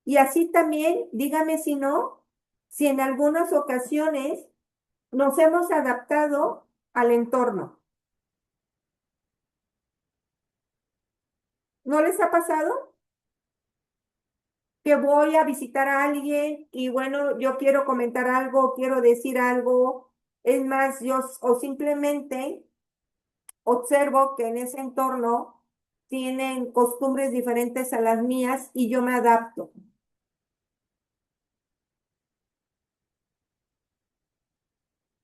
y así también, dígame si no, si en algunas ocasiones nos hemos adaptado al entorno. ¿No les ha pasado? Que voy a visitar a alguien y bueno, yo quiero comentar algo, quiero decir algo, es más, o simplemente observo que en ese entorno tienen costumbres diferentes a las mías y yo me adapto.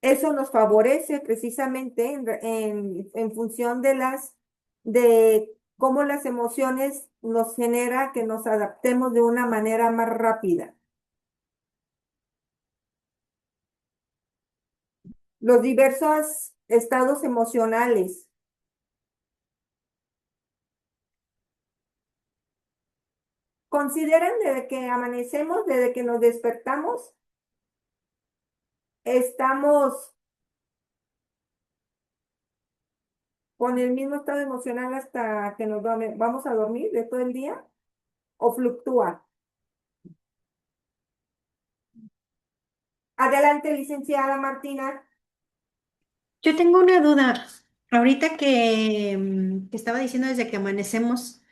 Eso nos favorece precisamente en función de cómo las emociones nos genera que nos adaptemos de una manera más rápida. Los diversos estados emocionales. ¿Consideran desde que amanecemos, desde que nos despertamos, estamos con el mismo estado emocional hasta que vamos a dormir de todo el día? ¿O fluctúa? Adelante, licenciada Martina. Yo tengo una duda. Ahorita que estaba diciendo desde que amanecemos,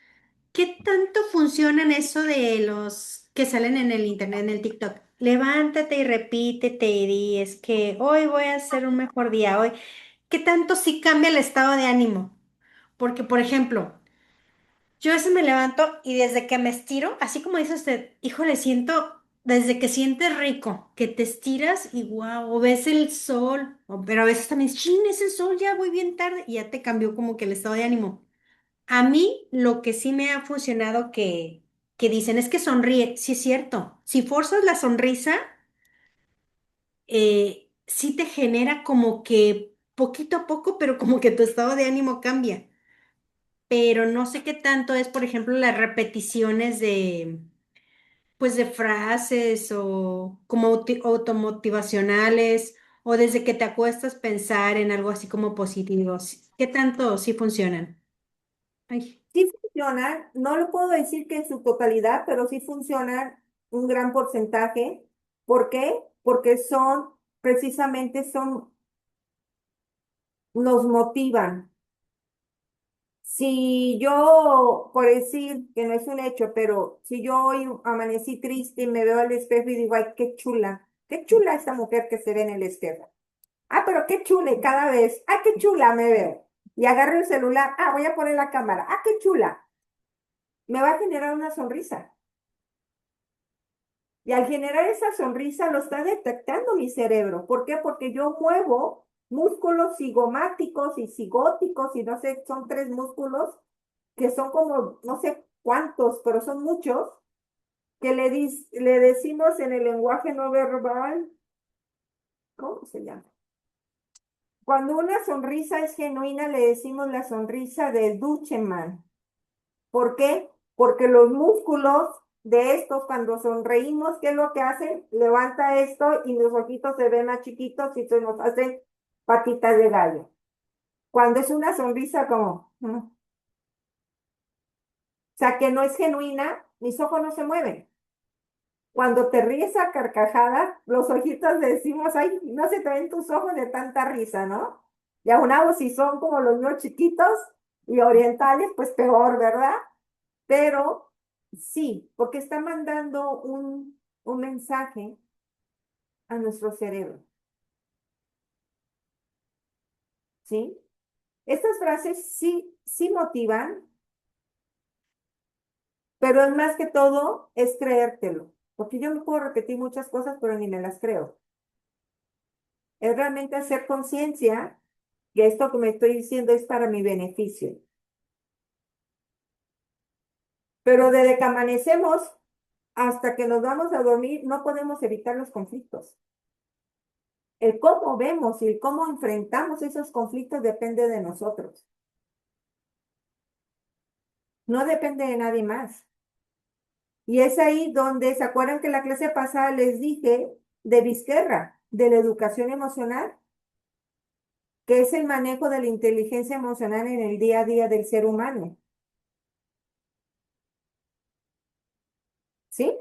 ¿qué tanto funcionan eso de los que salen en el internet, en el TikTok? Levántate y repítete y di, es que hoy voy a hacer un mejor día, hoy. ¿Qué tanto sí cambia el estado de ánimo? Porque, por ejemplo, yo a veces me levanto y desde que me estiro, así como dice usted, híjole, siento, desde que sientes rico, que te estiras y wow, o ves el sol, pero a veces también, chin, es el sol, ya voy bien tarde y ya te cambió como que el estado de ánimo. A mí lo que sí me ha funcionado que dicen es que sonríe, sí es cierto, si forzas la sonrisa, sí te genera como que poquito a poco, pero como que tu estado de ánimo cambia. Pero no sé qué tanto es, por ejemplo, las repeticiones de, pues, de frases o como automotivacionales o desde que te acuestas pensar en algo así como positivo. ¿Qué tanto sí funcionan? Ay. Sí funcionan, no lo puedo decir que en su totalidad, pero sí funcionan un gran porcentaje. ¿Por qué? Porque precisamente nos motivan. Si yo, por decir que no es un hecho, pero si yo hoy amanecí triste y me veo al espejo y digo, ay, qué chula esta mujer que se ve en el espejo. Ah, pero qué chula, y cada vez, ah, qué chula me veo. Y agarro el celular, ah, voy a poner la cámara, ah, qué chula. Me va a generar una sonrisa. Y al generar esa sonrisa lo está detectando mi cerebro. ¿Por qué? Porque yo muevo músculos cigomáticos y cigóticos, y no sé, son tres músculos que son como, no sé cuántos, pero son muchos, que le decimos en el lenguaje no verbal, ¿cómo se llama? Cuando una sonrisa es genuina, le decimos la sonrisa de Ducheman. ¿Por qué? Porque los músculos de estos, cuando sonreímos, ¿qué es lo que hacen? Levanta esto y los ojitos se ven más chiquitos y se nos hacen patitas de gallo. Cuando es una sonrisa como, o sea, que no es genuina, mis ojos no se mueven. Cuando te ríes a carcajadas, los ojitos decimos, ay, no se te ven tus ojos de tanta risa, ¿no? Y aunado si son como los míos chiquitos y orientales, pues peor, ¿verdad? Pero sí, porque está mandando un mensaje a nuestro cerebro, ¿sí? Estas frases sí, sí motivan, pero es más que todo, es creértelo. Porque yo me puedo repetir muchas cosas, pero ni me las creo. Es realmente hacer conciencia que esto que me estoy diciendo es para mi beneficio. Pero desde que amanecemos hasta que nos vamos a dormir, no podemos evitar los conflictos. El cómo vemos y el cómo enfrentamos esos conflictos depende de nosotros. No depende de nadie más. Y es ahí donde, ¿se acuerdan que la clase pasada les dije de Vizquerra, de la educación emocional, que es el manejo de la inteligencia emocional en el día a día del ser humano? ¿Sí?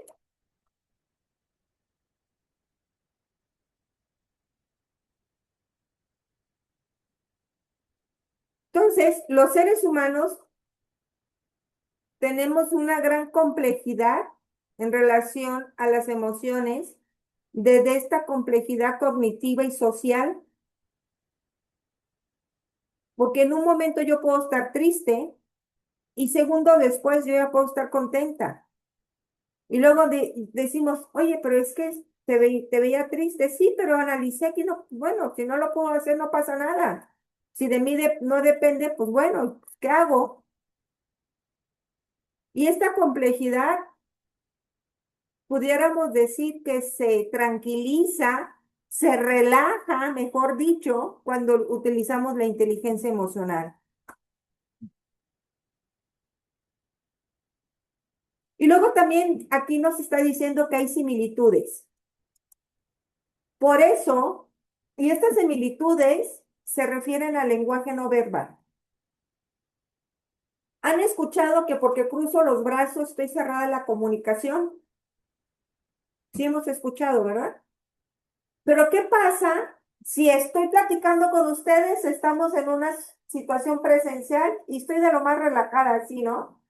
Entonces, los seres humanos tenemos una gran complejidad en relación a las emociones, desde esta complejidad cognitiva y social, porque en un momento yo puedo estar triste y segundo después yo ya puedo estar contenta. Y luego decimos, oye, pero es que te veía triste. Sí, pero analicé que no, bueno, si no lo puedo hacer, no pasa nada. Si de mí no depende, pues bueno, ¿qué hago? Y esta complejidad, pudiéramos decir que se tranquiliza, se relaja, mejor dicho, cuando utilizamos la inteligencia emocional. Y luego también aquí nos está diciendo que hay similitudes. Por eso, y estas similitudes se refieren al lenguaje no verbal. ¿Han escuchado que porque cruzo los brazos estoy cerrada la comunicación? Sí hemos escuchado, ¿verdad? Pero ¿qué pasa si estoy platicando con ustedes, estamos en una situación presencial y estoy de lo más relajada, así, ¿no?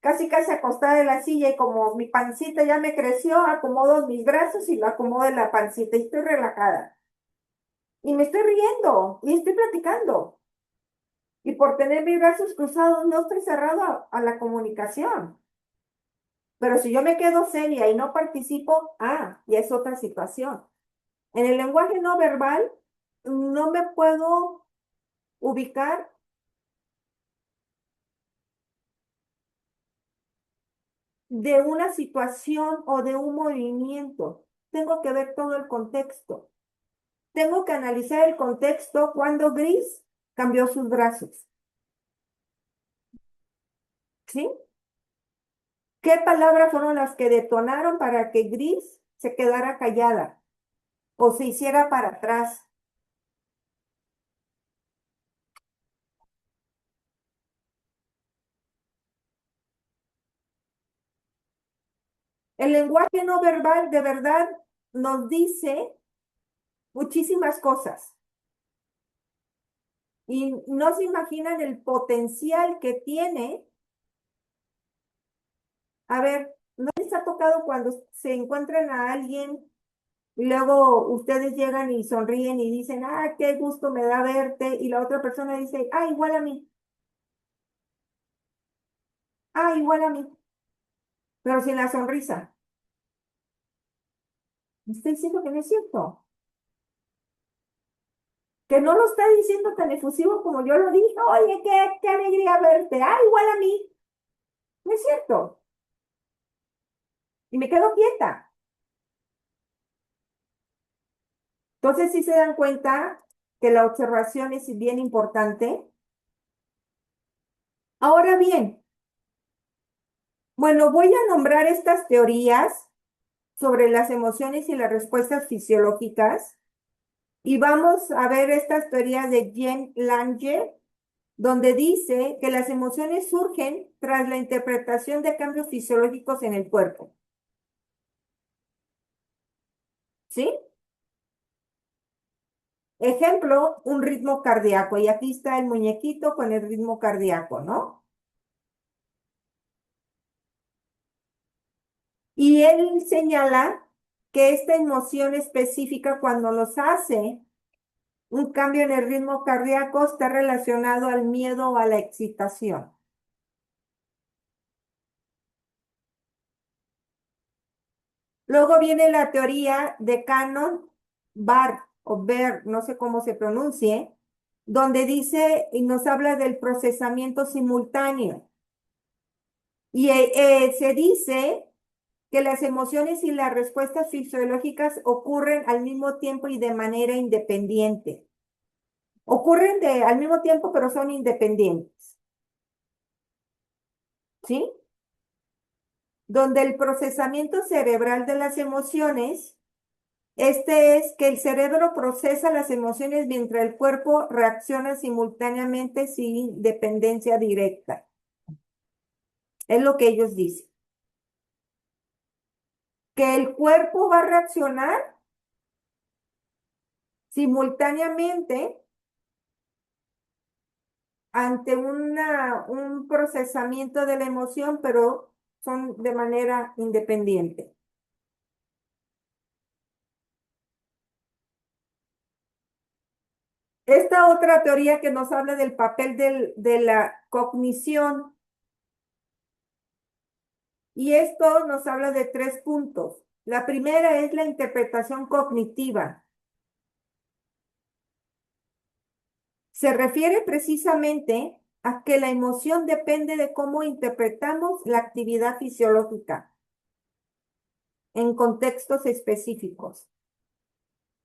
Casi casi acostada en la silla y como mi pancita ya me creció, acomodo mis brazos y lo acomodo en la pancita y estoy relajada. Y me estoy riendo y estoy platicando. Y por tener mis brazos cruzados no estoy cerrado a la comunicación. Pero si yo me quedo seria y no participo, ya es otra situación. En el lenguaje no verbal no me puedo ubicar de una situación o de un movimiento. Tengo que ver todo el contexto. Tengo que analizar el contexto cuando Gris cambió sus brazos. ¿Sí? ¿Qué palabras fueron las que detonaron para que Gris se quedara callada o se hiciera para atrás? El lenguaje no verbal de verdad nos dice muchísimas cosas y no se imaginan el potencial que tiene. A ver, ¿no les ha tocado cuando se encuentran a alguien y luego ustedes llegan y sonríen y dicen, qué gusto me da verte? Y la otra persona dice, igual a mí, igual a mí, pero sin la sonrisa. Me estoy diciendo que no es cierto, que no lo está diciendo tan efusivo como yo lo dije. Oye, qué alegría verte. Igual a mí. No es cierto. Y me quedo quieta. Entonces, si se dan cuenta que la observación es bien importante. Ahora bien, bueno, voy a nombrar estas teorías sobre las emociones y las respuestas fisiológicas y vamos a ver estas teorías de Jean Lange, donde dice que las emociones surgen tras la interpretación de cambios fisiológicos en el cuerpo. ¿Sí? Ejemplo, un ritmo cardíaco. Y aquí está el muñequito con el ritmo cardíaco, ¿no? Y él señala que esta emoción específica, cuando nos hace un cambio en el ritmo cardíaco, está relacionado al miedo o a la excitación. Luego viene la teoría de Cannon Barr o Baer, no sé cómo se pronuncie, donde dice y nos habla del procesamiento simultáneo. Y se dice que las emociones y las respuestas fisiológicas ocurren al mismo tiempo y de manera independiente. Ocurren al mismo tiempo, pero son independientes. ¿Sí? Donde el procesamiento cerebral de las emociones, este es que el cerebro procesa las emociones mientras el cuerpo reacciona simultáneamente sin dependencia directa. Es lo que ellos dicen. Que el cuerpo va a reaccionar simultáneamente ante un procesamiento de la emoción, pero son de manera independiente. Esta otra teoría que nos habla del papel de la cognición, y esto nos habla de 3 puntos. La primera es la interpretación cognitiva. Se refiere precisamente a que la emoción depende de cómo interpretamos la actividad fisiológica en contextos específicos.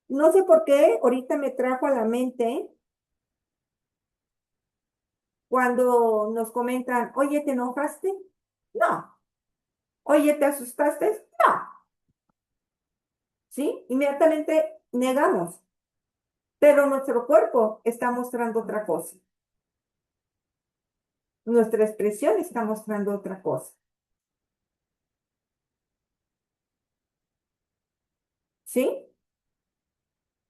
No sé por qué, ahorita me trajo a la mente cuando nos comentan, oye, ¿te enojaste? No. Oye, ¿te asustaste? No. ¿Sí? Inmediatamente negamos, pero nuestro cuerpo está mostrando otra cosa. Nuestra expresión está mostrando otra cosa. ¿Sí?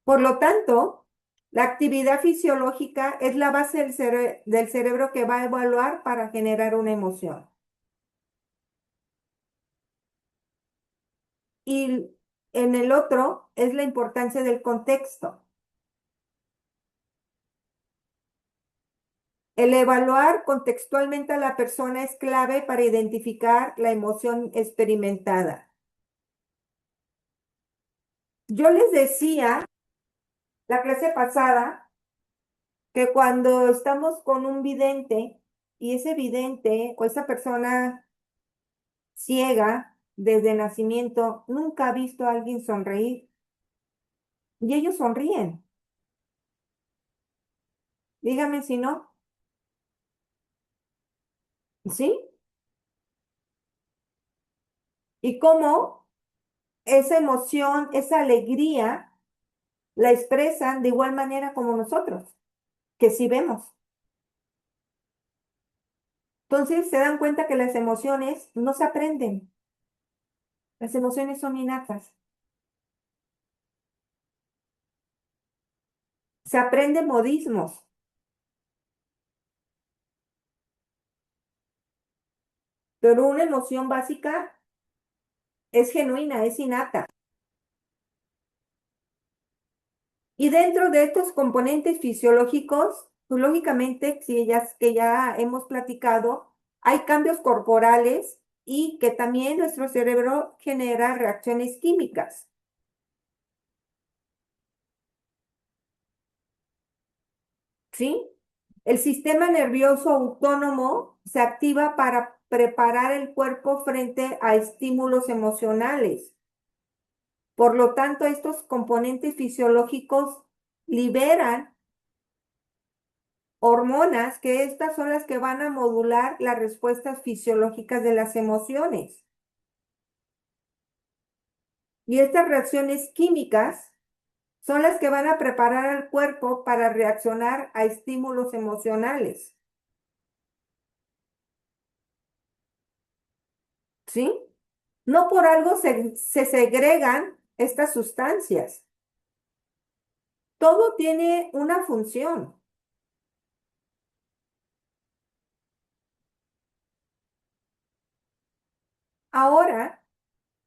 Por lo tanto, la actividad fisiológica es la base del cerebro que va a evaluar para generar una emoción. Y en el otro es la importancia del contexto. El evaluar contextualmente a la persona es clave para identificar la emoción experimentada. Yo les decía la clase pasada que cuando estamos con un vidente y ese vidente o esa persona ciega desde nacimiento nunca ha visto a alguien sonreír y ellos sonríen. Dígame si no, ¿sí? Y cómo esa emoción, esa alegría, la expresan de igual manera como nosotros, que sí vemos. Entonces se dan cuenta que las emociones no se aprenden, las emociones son innatas. Se aprenden modismos, pero una emoción básica es genuina, es innata. Y dentro de estos componentes fisiológicos, pues lógicamente, que ya hemos platicado, hay cambios corporales y que también nuestro cerebro genera reacciones químicas, ¿sí? El sistema nervioso autónomo se activa para preparar el cuerpo frente a estímulos emocionales. Por lo tanto, estos componentes fisiológicos liberan hormonas, que estas son las que van a modular las respuestas fisiológicas de las emociones. Y estas reacciones químicas son las que van a preparar al cuerpo para reaccionar a estímulos emocionales. ¿Sí? No por algo se segregan estas sustancias. Todo tiene una función. Ahora,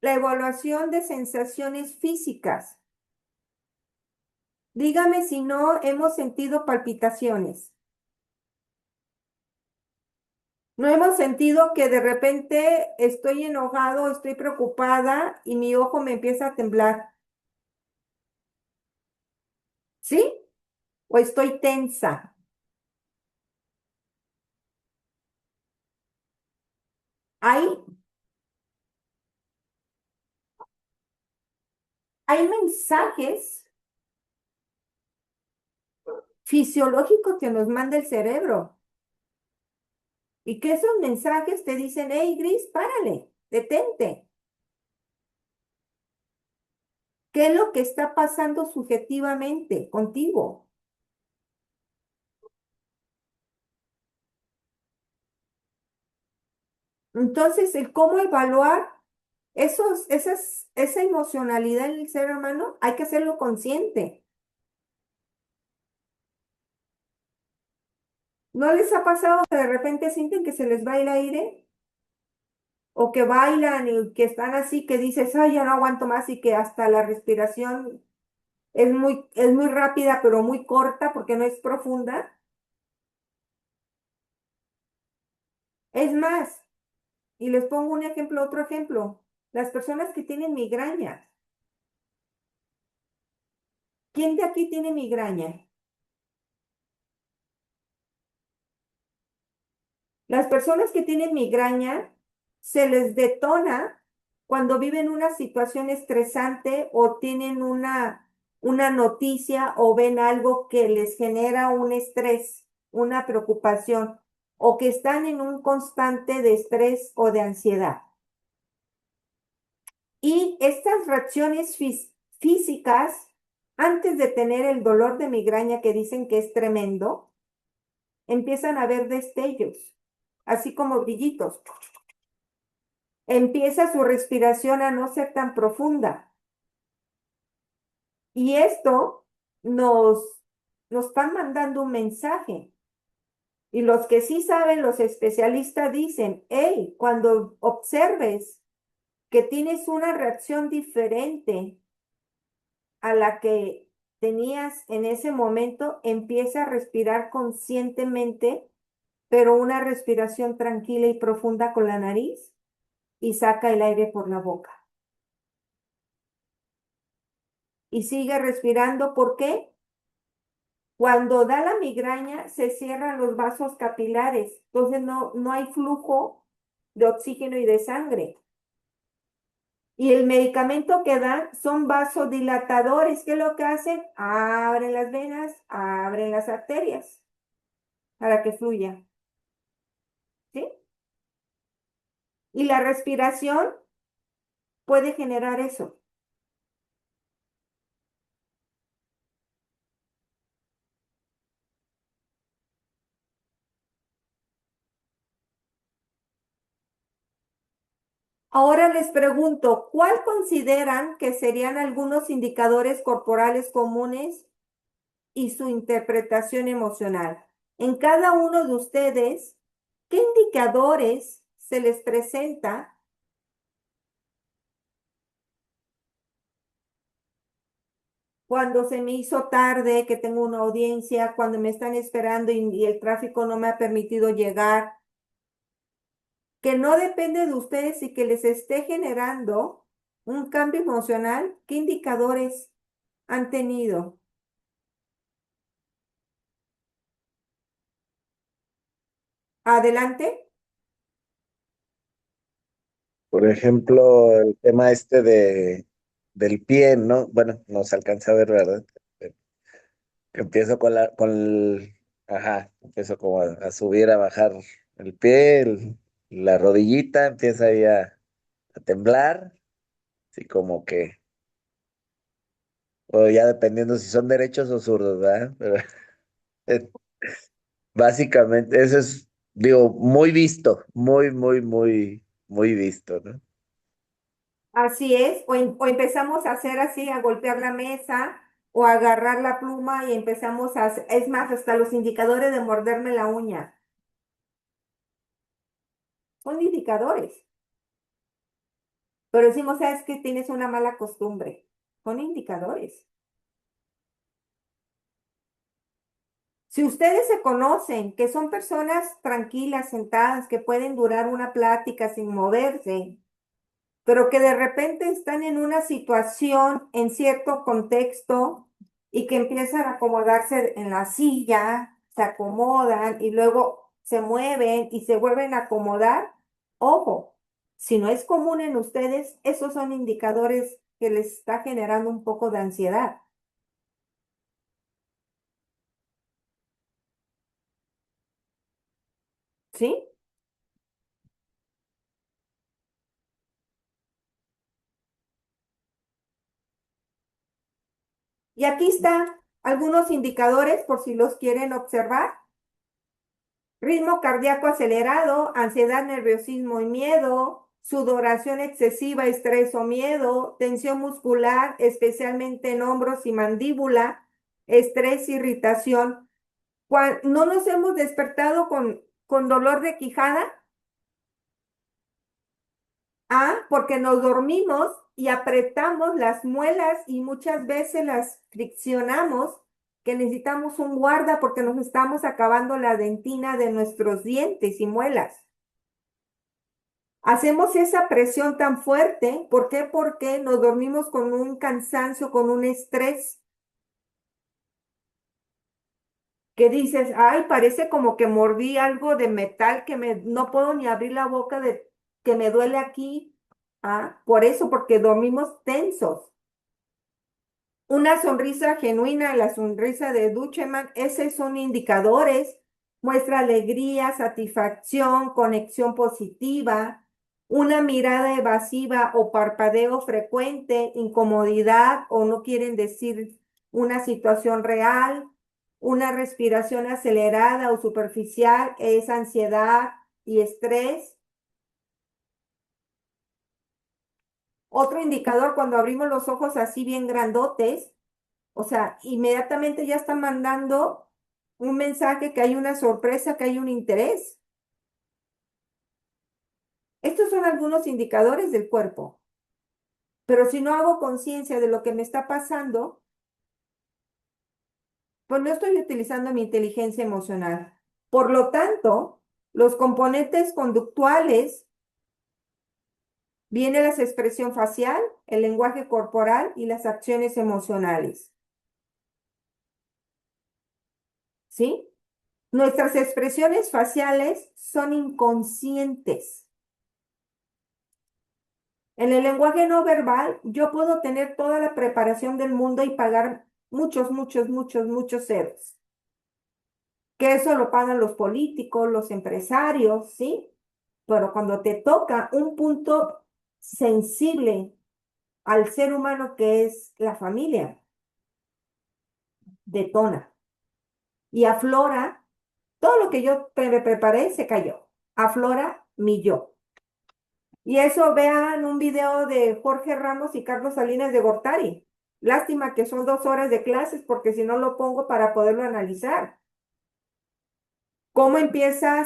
la evaluación de sensaciones físicas. Dígame si no hemos sentido palpitaciones. No hemos sentido que de repente estoy enojado, estoy preocupada y mi ojo me empieza a temblar. ¿Sí? O estoy tensa. Hay, hay mensajes fisiológicos que nos manda el cerebro y que esos mensajes te dicen, hey, Gris, párale, detente. ¿Qué es lo que está pasando subjetivamente contigo? Entonces, el cómo evaluar esa emocionalidad en el ser humano, hay que hacerlo consciente. ¿No les ha pasado que de repente sienten que se les va el aire? O que bailan y que están así, que dices, ay, ya no aguanto más y que hasta la respiración es muy rápida, pero muy corta porque no es profunda. Es más, y les pongo un ejemplo, otro ejemplo. Las personas que tienen migraña. ¿Quién de aquí tiene migraña? Las personas que tienen migraña se les detona cuando viven una situación estresante o tienen una noticia o ven algo que les genera un estrés, una preocupación o que están en un constante de estrés o de ansiedad. Y estas reacciones físicas, antes de tener el dolor de migraña que dicen que es tremendo, empiezan a ver destellos, así como brillitos. Empieza su respiración a no ser tan profunda. Y esto nos, nos están mandando un mensaje. Y los que sí saben, los especialistas dicen, hey, cuando observes que tienes una reacción diferente a la que tenías en ese momento, empieza a respirar conscientemente, pero una respiración tranquila y profunda con la nariz y saca el aire por la boca. Y sigue respirando. ¿Por qué? Cuando da la migraña, se cierran los vasos capilares, entonces no hay flujo de oxígeno y de sangre. Y el medicamento que dan son vasodilatadores. ¿Qué es lo que hacen? Abren las venas, abren las arterias para que fluya. ¿Sí? Y la respiración puede generar eso. Ahora les pregunto, ¿cuál consideran que serían algunos indicadores corporales comunes y su interpretación emocional? En cada uno de ustedes, ¿qué indicadores se les presenta cuando se me hizo tarde, que tengo una audiencia, cuando me están esperando y el tráfico no me ha permitido llegar, que no depende de ustedes y que les esté generando un cambio emocional? ¿Qué indicadores han tenido? Adelante. Por ejemplo, el tema del pie, ¿no? Bueno, no se alcanza a ver, ¿verdad? Empiezo ajá, empiezo como a subir, a bajar el pie, la rodillita, empieza ahí a temblar, así como que, o ya dependiendo si son derechos o zurdos, ¿verdad? Pero, básicamente, eso es, digo, muy visto, muy visto, ¿no? Así es, o empezamos a hacer así, a golpear la mesa o a agarrar la pluma y empezamos es más, hasta los indicadores de morderme la uña, son indicadores, pero decimos, sabes que tienes una mala costumbre, son indicadores. Si ustedes se conocen, que son personas tranquilas, sentadas, que pueden durar una plática sin moverse, pero que de repente están en una situación, en cierto contexto, y que empiezan a acomodarse en la silla, se acomodan y luego se mueven y se vuelven a acomodar, ojo, si no es común en ustedes, esos son indicadores que les está generando un poco de ansiedad, ¿sí? Y aquí están algunos indicadores por si los quieren observar. Ritmo cardíaco acelerado, ansiedad, nerviosismo y miedo, sudoración excesiva, estrés o miedo, tensión muscular, especialmente en hombros y mandíbula, estrés, irritación. ¿No nos hemos despertado con dolor de quijada? Ah, porque nos dormimos y apretamos las muelas y muchas veces las friccionamos, que necesitamos un guarda porque nos estamos acabando la dentina de nuestros dientes y muelas. Hacemos esa presión tan fuerte, ¿por qué? Porque nos dormimos con un cansancio, con un estrés, que dices, ay, parece como que mordí algo de metal no puedo ni abrir la boca de que me duele aquí. Ah, por eso, porque dormimos tensos. Una sonrisa genuina, la sonrisa de Ducheman, esos son indicadores, muestra alegría, satisfacción, conexión positiva, una mirada evasiva o parpadeo frecuente, incomodidad o no quieren decir una situación real, una respiración acelerada o superficial es ansiedad y estrés. Otro indicador, cuando abrimos los ojos así bien grandotes, O sea, inmediatamente ya están mandando un mensaje que hay una sorpresa, que hay un interés. Estos son algunos indicadores del cuerpo, pero si no hago conciencia de lo que me está pasando, pues no estoy utilizando mi inteligencia emocional. Por lo tanto, los componentes conductuales, viene la expresión facial, el lenguaje corporal y las acciones emocionales. ¿Sí? Nuestras expresiones faciales son inconscientes. En el lenguaje no verbal, yo puedo tener toda la preparación del mundo y pagar muchos ceros. Que eso lo pagan los políticos, los empresarios, ¿sí? Pero cuando te toca un punto sensible al ser humano que es la familia, detona y aflora todo lo que yo me preparé, se cayó. Aflora mi yo. Y eso vean un video de Jorge Ramos y Carlos Salinas de Gortari. Lástima que son 2 horas de clases porque si no lo pongo para poderlo analizar. Cómo empieza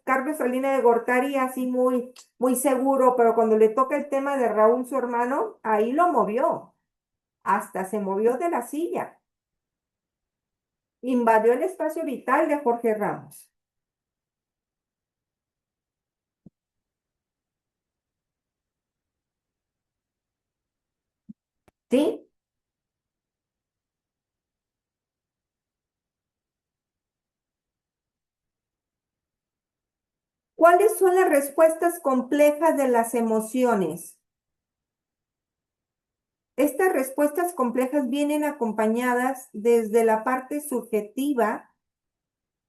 Carlos Salinas de Gortari así muy seguro, pero cuando le toca el tema de Raúl, su hermano, ahí lo movió. Hasta se movió de la silla. Invadió el espacio vital de Jorge Ramos. ¿Sí? ¿Cuáles son las respuestas complejas de las emociones? Estas respuestas complejas vienen acompañadas desde la parte subjetiva,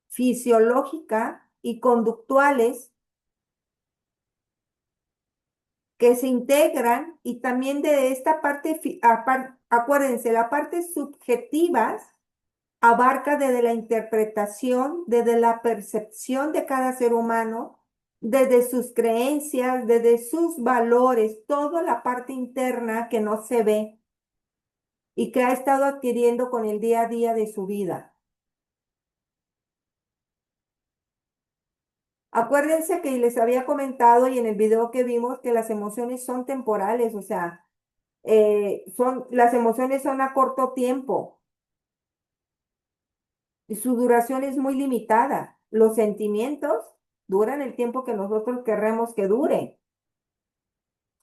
fisiológica y conductuales que se integran y también de esta parte, acuérdense, la parte subjetiva abarca desde la interpretación, desde la percepción de cada ser humano, desde sus creencias, desde sus valores, toda la parte interna que no se ve y que ha estado adquiriendo con el día a día de su vida. Acuérdense que les había comentado y en el video que vimos que las emociones son temporales, o sea, las emociones son a corto tiempo y su duración es muy limitada. Los sentimientos duran el tiempo que nosotros querremos que dure,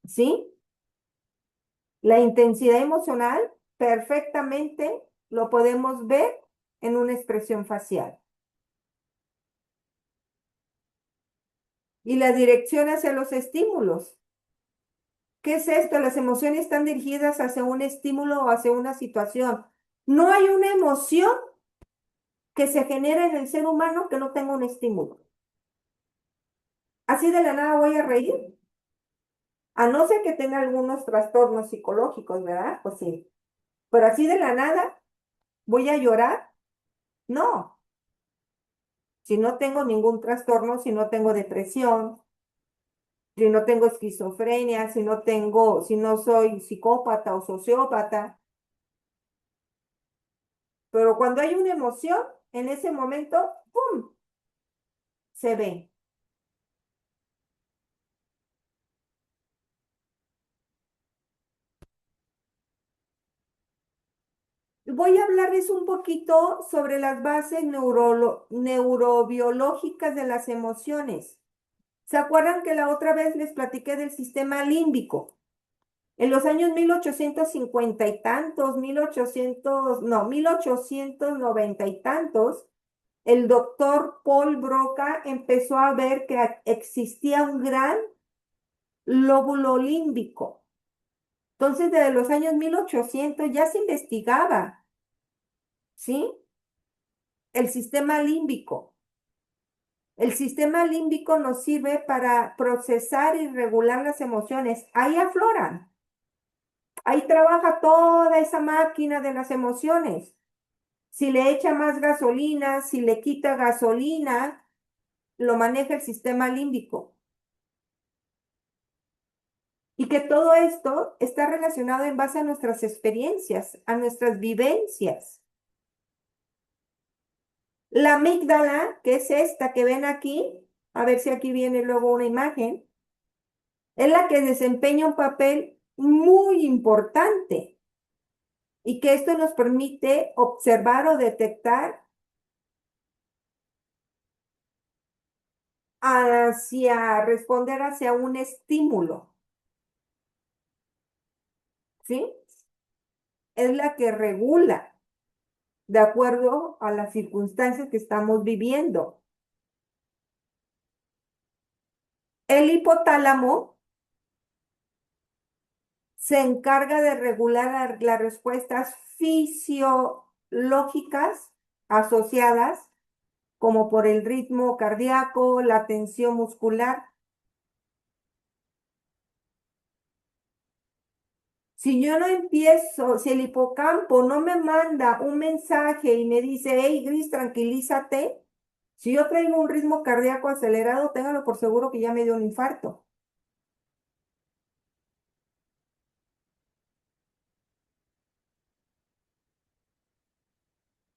¿sí? La intensidad emocional perfectamente lo podemos ver en una expresión facial. Y la dirección hacia los estímulos. ¿Qué es esto? Las emociones están dirigidas hacia un estímulo o hacia una situación. No hay una emoción que se genere en el ser humano que no tenga un estímulo. Así de la nada voy a reír. A no ser que tenga algunos trastornos psicológicos, ¿verdad? Pues sí. Pero así de la nada voy a llorar. No. Si no tengo ningún trastorno, si no tengo depresión, si no tengo esquizofrenia, si no soy psicópata o sociópata. Pero cuando hay una emoción, en ese momento, ¡pum!, se ve. Voy a hablarles un poquito sobre las bases neurobiológicas de las emociones. ¿Se acuerdan que la otra vez les platiqué del sistema límbico? En los años 1850 y tantos, 1890 y tantos, el doctor Paul Broca empezó a ver que existía un gran lóbulo límbico. Entonces, desde los años 1800 ya se investigaba, ¿sí? El sistema límbico. El sistema límbico nos sirve para procesar y regular las emociones. Ahí afloran. Ahí trabaja toda esa máquina de las emociones. Si le echa más gasolina, si le quita gasolina, lo maneja el sistema límbico. Y que todo esto está relacionado en base a nuestras experiencias, a nuestras vivencias. La amígdala, que es esta que ven aquí, a ver si aquí viene luego una imagen, es la que desempeña un papel muy importante y que esto nos permite observar o detectar responder hacia un estímulo, ¿sí? Es la que regula de acuerdo a las circunstancias que estamos viviendo. El hipotálamo se encarga de regular las respuestas fisiológicas asociadas, como por el ritmo cardíaco, la tensión muscular. Si yo no empiezo, si el hipocampo no me manda un mensaje y me dice, hey, Gris, tranquilízate, si yo traigo un ritmo cardíaco acelerado, téngalo por seguro que ya me dio un infarto.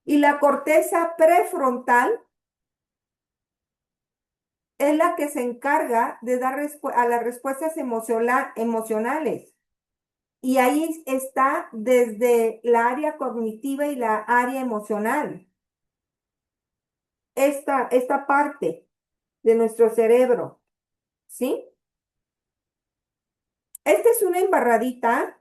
Y la corteza prefrontal es la que se encarga de dar a las respuestas emocionales. Y ahí está desde la área cognitiva y la área emocional. Esta parte de nuestro cerebro, ¿sí? Esta es una embarradita,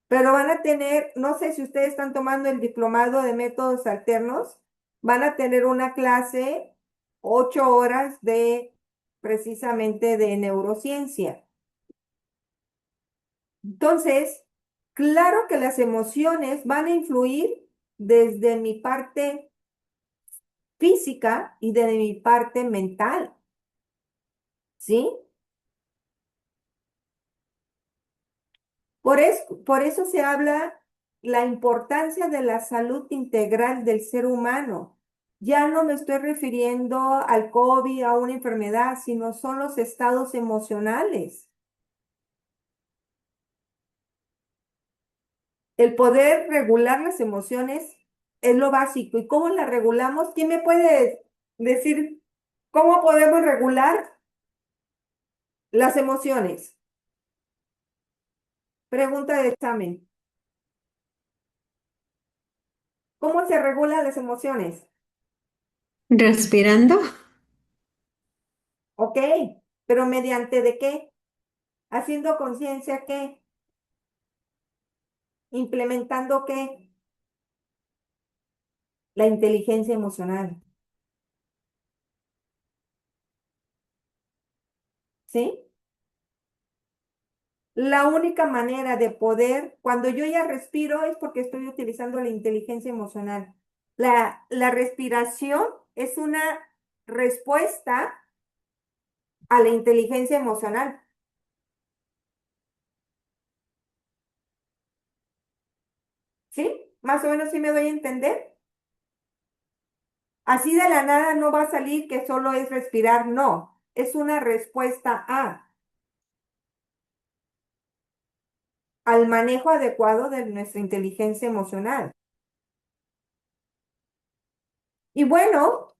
pero van a tener, no sé si ustedes están tomando el diplomado de métodos alternos, van a tener una clase, 8 horas de precisamente de neurociencia. Entonces, claro que las emociones van a influir desde mi parte física y desde mi parte mental, ¿sí? Por eso se habla la importancia de la salud integral del ser humano. Ya no me estoy refiriendo al COVID, a una enfermedad, sino son los estados emocionales. El poder regular las emociones es lo básico. ¿Y cómo las regulamos? ¿Quién me puede decir cómo podemos regular las emociones? Pregunta de examen. ¿Cómo se regulan las emociones? Respirando. Ok, pero ¿mediante de qué? ¿Haciendo conciencia qué? ¿Implementando qué? La inteligencia emocional, ¿sí? La única manera de poder, cuando yo ya respiro, es porque estoy utilizando la inteligencia emocional. La respiración es una respuesta a la inteligencia emocional, ¿sí? Más o menos sí me doy a entender. Así de la nada no va a salir que solo es respirar, no. Es una respuesta al manejo adecuado de nuestra inteligencia emocional. Y bueno,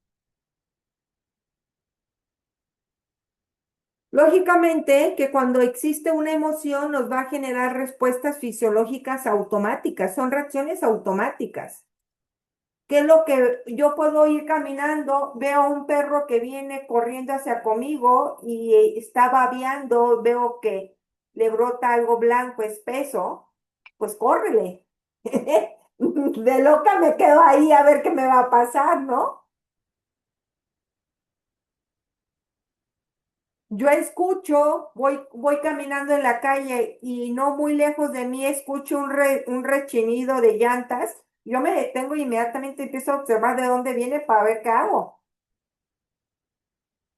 lógicamente que cuando existe una emoción nos va a generar respuestas fisiológicas automáticas, son reacciones automáticas. ¿Qué es lo que yo puedo ir caminando? Veo un perro que viene corriendo hacia conmigo y está babeando, veo que le brota algo blanco espeso, pues córrele. De loca me quedo ahí a ver qué me va a pasar, ¿no? Yo escucho, voy caminando en la calle y no muy lejos de mí escucho un rechinido de llantas. Yo me detengo e inmediatamente empiezo a observar de dónde viene para ver qué hago.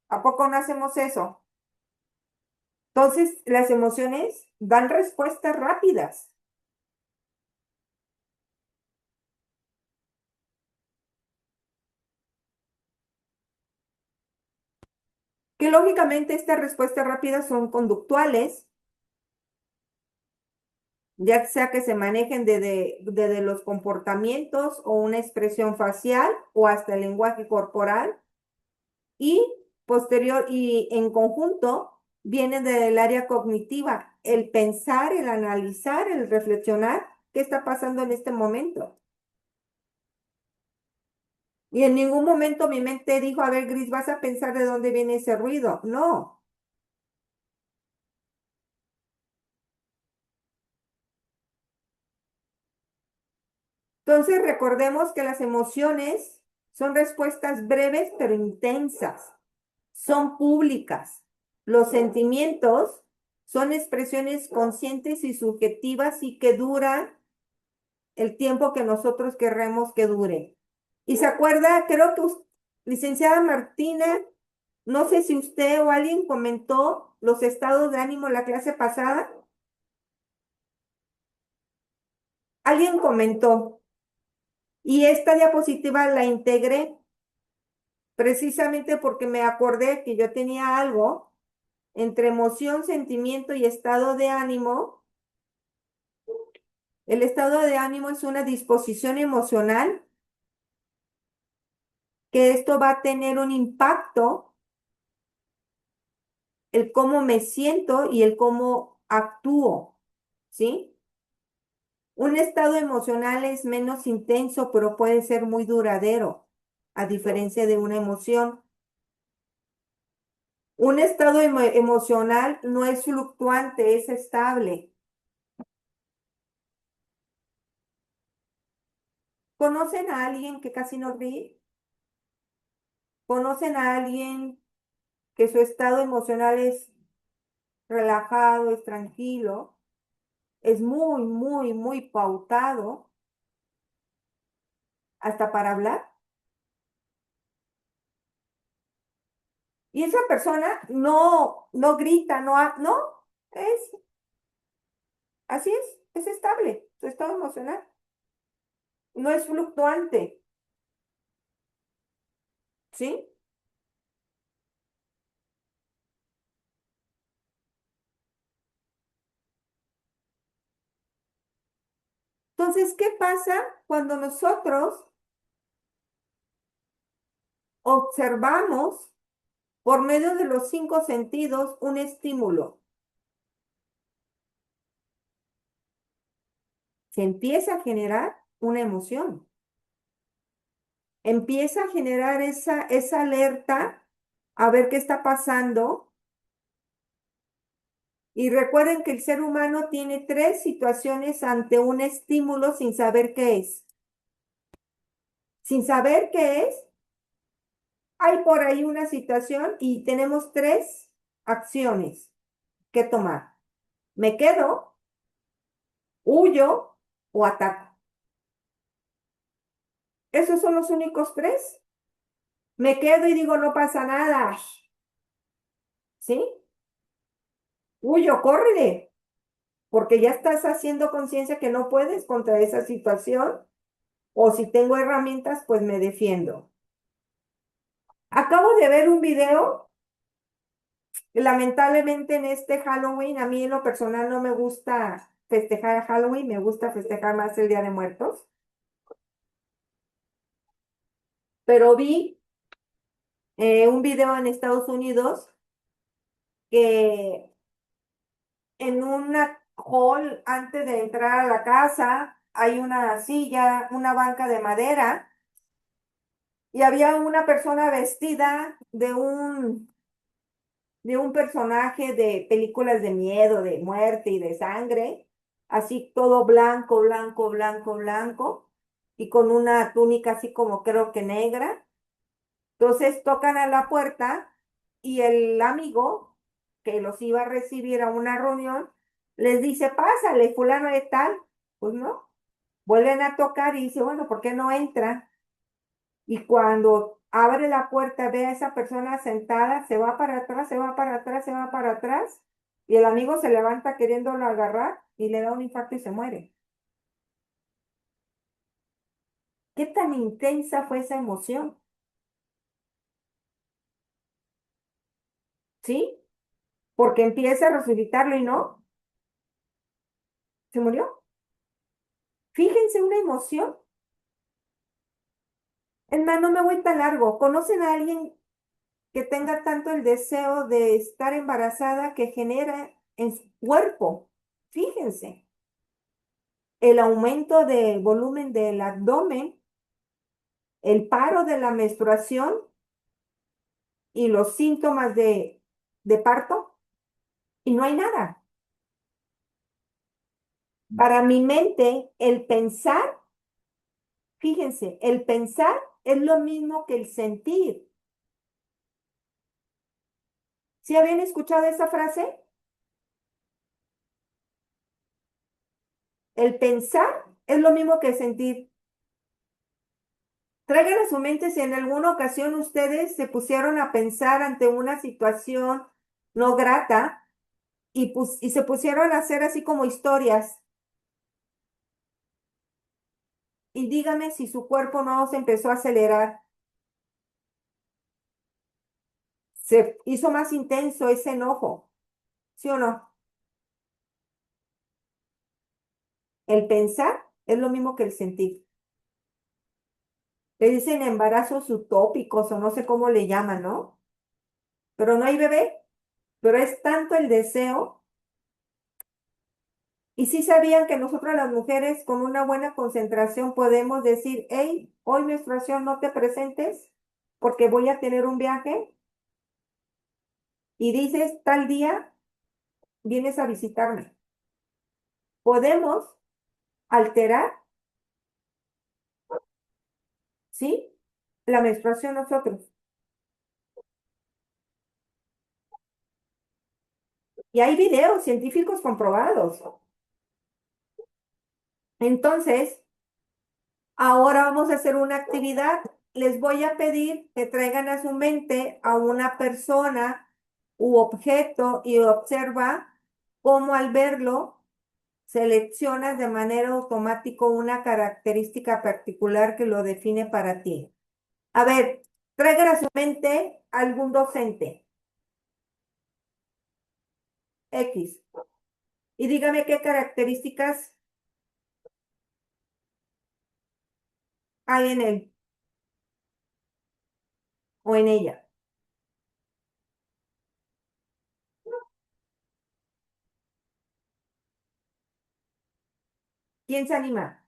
¿A poco no hacemos eso? Entonces, las emociones dan respuestas rápidas, que lógicamente estas respuestas rápidas son conductuales ya sea que se manejen desde los comportamientos o una expresión facial o hasta el lenguaje corporal y posterior y en conjunto vienen del área cognitiva, el pensar, el analizar, el reflexionar qué está pasando en este momento. Y en ningún momento mi mente dijo, a ver, Gris, vas a pensar de dónde viene ese ruido. No. Entonces recordemos que las emociones son respuestas breves pero intensas, son públicas. Los sentimientos son expresiones conscientes y subjetivas y que duran el tiempo que nosotros querremos que dure. Y se acuerda, creo que licenciada Martina, no sé si usted o alguien comentó los estados de ánimo en la clase pasada. Alguien comentó y esta diapositiva la integré precisamente porque me acordé que yo tenía algo entre emoción, sentimiento y estado de ánimo. El estado de ánimo es una disposición emocional que esto va a tener un impacto, el cómo me siento y el cómo actúo, ¿sí? Un estado emocional es menos intenso, pero puede ser muy duradero, a diferencia de una emoción. Un estado emocional no es fluctuante, es estable. ¿Conocen a alguien que casi no ríe? ¿Conocen a alguien que su estado emocional es relajado, es tranquilo, es muy, muy, muy pautado, hasta para hablar? Y esa persona no grita, no, es, así es estable, su estado emocional. No es fluctuante, ¿sí? Entonces, ¿qué pasa cuando nosotros observamos por medio de los 5 sentidos un estímulo? Se empieza a generar una emoción, empieza a generar esa alerta a ver qué está pasando. Y recuerden que el ser humano tiene 3 situaciones ante un estímulo sin saber qué es. Sin saber qué es, hay por ahí una situación y tenemos 3 acciones que tomar. Me quedo, huyo o ataco. Esos son los únicos 3. Me quedo y digo, no pasa nada. ¿Sí? Huyo, córrele, porque ya estás haciendo conciencia que no puedes contra esa situación. O si tengo herramientas, pues me defiendo. Acabo de ver un video. Lamentablemente en este Halloween, a mí en lo personal no me gusta festejar Halloween, me gusta festejar más el Día de Muertos. Pero vi un video en Estados Unidos que en una hall, antes de entrar a la casa, hay una silla, una banca de madera, y había una persona vestida de un personaje de películas de miedo, de muerte y de sangre, así todo blanco, blanco, blanco, blanco, y con una túnica así como creo que negra. Entonces tocan a la puerta y el amigo que los iba a recibir a una reunión les dice, pásale, fulano de tal. Pues no, vuelven a tocar y dice, bueno, ¿por qué no entra? Y cuando abre la puerta, ve a esa persona sentada, se va para atrás, se va para atrás, se va para atrás, y el amigo se levanta queriéndolo agarrar y le da un infarto y se muere. ¿Qué tan intensa fue esa emoción? ¿Sí? Porque empieza a resucitarlo y no. Se murió. Fíjense una emoción. Es más, no me voy tan largo. ¿Conocen a alguien que tenga tanto el deseo de estar embarazada que genera en su cuerpo? Fíjense, el aumento de volumen del abdomen, el paro de la menstruación y los síntomas de parto, y no hay nada. Para mi mente, el pensar, fíjense, el pensar es lo mismo que el sentir. ¿Sí habían escuchado esa frase? El pensar es lo mismo que sentir. Traigan a su mente si en alguna ocasión ustedes se pusieron a pensar ante una situación no grata y se pusieron a hacer así como historias. Y dígame si su cuerpo no se empezó a acelerar. Se hizo más intenso ese enojo, ¿sí o no? El pensar es lo mismo que el sentir. Le dicen embarazos utópicos o no sé cómo le llaman, ¿no? Pero no hay bebé, pero es tanto el deseo. Y sí sabían que nosotros las mujeres con una buena concentración podemos decir, hey, hoy menstruación no te presentes porque voy a tener un viaje y dices tal día vienes a visitarme. Podemos alterar, ¿sí? La menstruación nosotros. Y hay videos científicos comprobados. Entonces, ahora vamos a hacer una actividad. Les voy a pedir que traigan a su mente a una persona u objeto y observa cómo al verlo seleccionas de manera automática una característica particular que lo define para ti. A ver, traigan a su mente algún docente X y dígame qué características hay en él o en ella. ¿Quién se anima?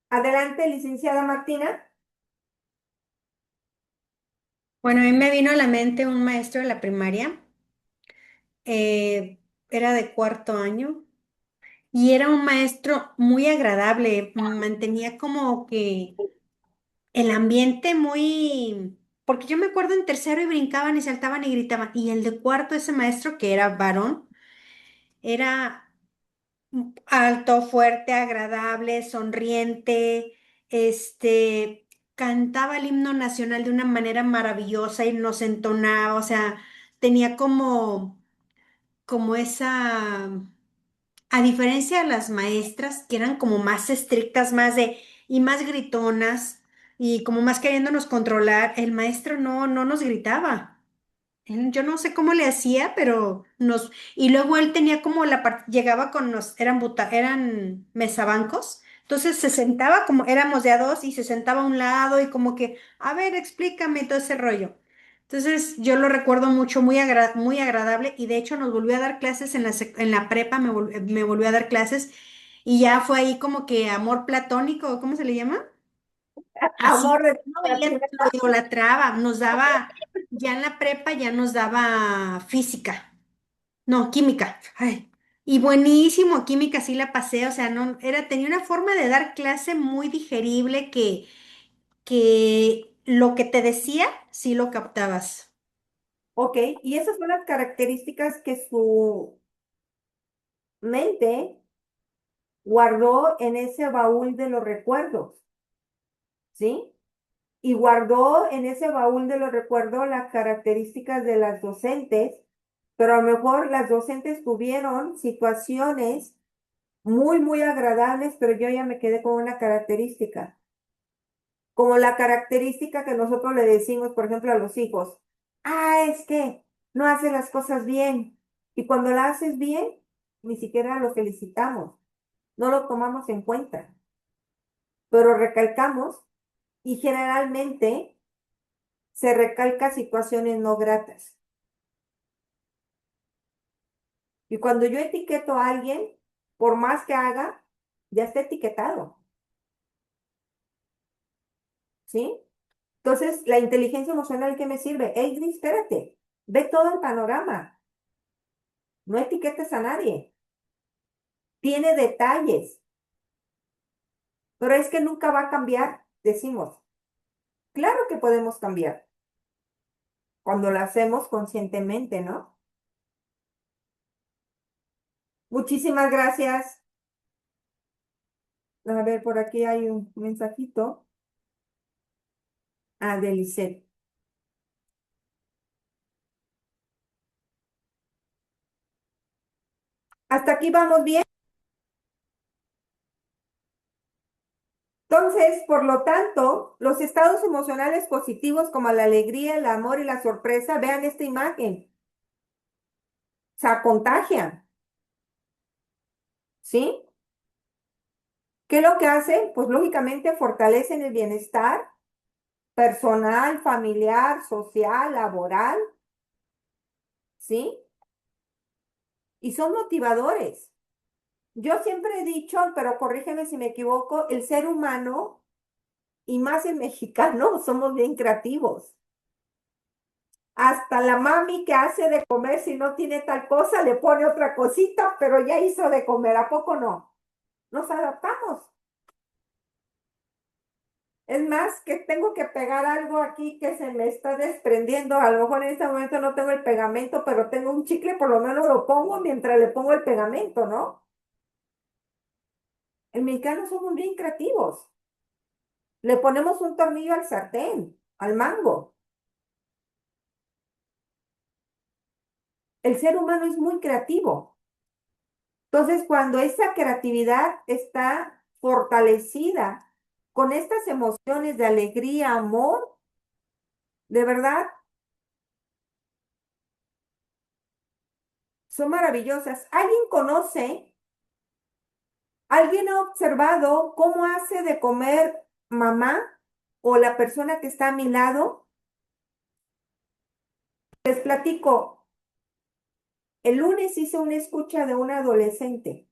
Adelante, licenciada Martina. Bueno, a mí me vino a la mente un maestro de la primaria, era de cuarto año y era un maestro muy agradable, mantenía como que el ambiente muy, porque yo me acuerdo en tercero y brincaban y saltaban y gritaban, y el de cuarto, ese maestro que era varón, era alto, fuerte, agradable, sonriente, cantaba el himno nacional de una manera maravillosa y nos entonaba, o sea, tenía como esa, a diferencia de las maestras que eran como más estrictas, y más gritonas y como más queriéndonos controlar, el maestro no nos gritaba. Yo no sé cómo le hacía, pero y luego él tenía como llegaba con eran mesabancos, entonces se sentaba como, éramos de a dos y se sentaba a un lado y como que, a ver, explícame todo ese rollo. Entonces yo lo recuerdo mucho, muy agradable y de hecho nos volvió a dar clases en la prepa, me volvió a dar clases y ya fue ahí como que amor platónico, ¿cómo se le llama? Así, Amor de no veía, Martina. lo idolatraba, ya en la prepa ya nos daba física, no, química, ay, y buenísimo, química sí la pasé, o sea, no, tenía una forma de dar clase muy digerible que lo que te decía, sí lo captabas. Ok, y esas son las características que su mente guardó en ese baúl de los recuerdos, ¿sí? Y guardó en ese baúl de los recuerdos las características de las docentes, pero a lo mejor las docentes tuvieron situaciones muy, muy agradables, pero yo ya me quedé con una característica. Como la característica que nosotros le decimos, por ejemplo, a los hijos, es que no haces las cosas bien. Y cuando la haces bien, ni siquiera lo felicitamos, no lo tomamos en cuenta, pero recalcamos y generalmente se recalca situaciones no gratas. Y cuando yo etiqueto a alguien, por más que haga, ya está etiquetado, ¿sí? Entonces, la inteligencia emocional, ¿qué me sirve? Hey, Gris, espérate, ve todo el panorama, no etiquetes a nadie, tiene detalles, pero es que nunca va a cambiar, decimos. Claro que podemos cambiar cuando lo hacemos conscientemente, ¿no? Muchísimas gracias. A ver, por aquí hay un mensajito. De Lisette. Hasta aquí vamos bien. Entonces, por lo tanto, los estados emocionales positivos como la alegría, el amor y la sorpresa, vean esta imagen, o sea, contagian, ¿sí? ¿Qué es lo que hacen? Pues lógicamente fortalecen el bienestar personal, familiar, social, laboral, ¿sí? Y son motivadores. Yo siempre he dicho, pero corrígeme si me equivoco, el ser humano, y más el mexicano, somos bien creativos. Hasta la mami que hace de comer, si no tiene tal cosa, le pone otra cosita, pero ya hizo de comer, ¿a poco no? Nos adaptamos. Es más, que tengo que pegar algo aquí que se me está desprendiendo. A lo mejor en este momento no tengo el pegamento, pero tengo un chicle, por lo menos lo pongo mientras le pongo el pegamento, ¿no? El mexicano somos bien creativos. Le ponemos un tornillo al sartén, al mango. El ser humano es muy creativo. Entonces, cuando esa creatividad está fortalecida con estas emociones de alegría, amor, de verdad, son maravillosas. ¿Alguien conoce, alguien ha observado cómo hace de comer mamá o la persona que está a mi lado? Les platico, el lunes hice una escucha de un adolescente.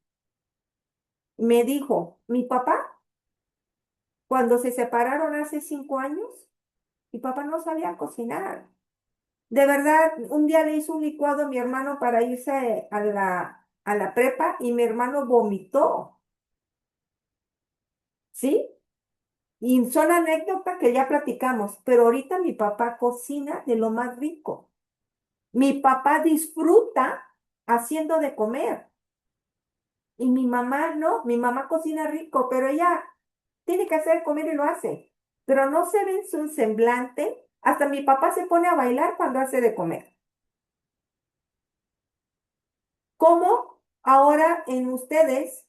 Me dijo, mi papá, cuando se separaron hace 5 años, mi papá no sabía cocinar. De verdad, un día le hizo un licuado a mi hermano para irse a la prepa y mi hermano vomitó, ¿sí? Y son anécdotas que ya platicamos, pero ahorita mi papá cocina de lo más rico. Mi papá disfruta haciendo de comer y mi mamá no, mi mamá cocina rico, pero ella tiene que hacer comer y lo hace, pero no se ve en su semblante. Hasta mi papá se pone a bailar cuando hace de comer. ¿Cómo ahora en ustedes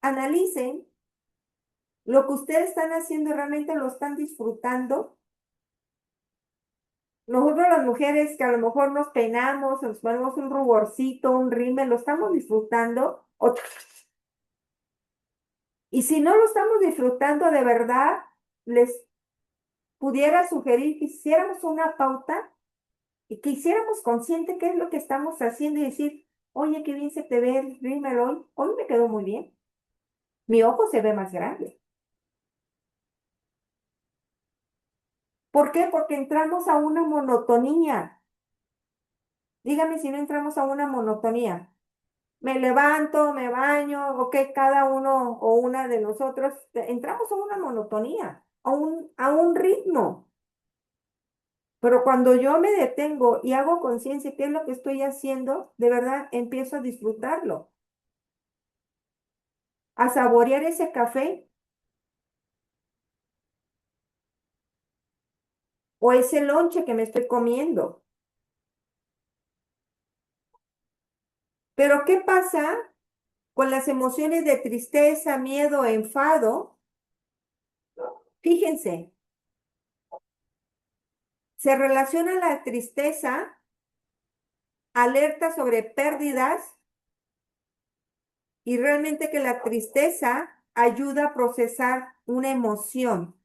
analicen lo que ustedes están haciendo, realmente lo están disfrutando? Nosotros las mujeres que a lo mejor nos peinamos, nos ponemos un ruborcito, un rímel, lo estamos disfrutando. Y si no lo estamos disfrutando de verdad, les pudiera sugerir que hiciéramos una pauta y que hiciéramos consciente qué es lo que estamos haciendo y decir, oye, qué bien se te ve el rímel hoy, hoy me quedó muy bien, mi ojo se ve más grande. ¿Por qué? Porque entramos a una monotonía. Dígame si no entramos a una monotonía. Me levanto, me baño, ok, cada uno o una de nosotros entramos a una monotonía, a un ritmo. Pero cuando yo me detengo y hago conciencia qué es lo que estoy haciendo, de verdad empiezo a disfrutarlo, a saborear ese café o ese lonche que me estoy comiendo. Pero ¿qué pasa con las emociones de tristeza, miedo, enfado? Fíjense, Se relaciona la tristeza, alerta sobre pérdidas y realmente que la tristeza ayuda a procesar una emoción.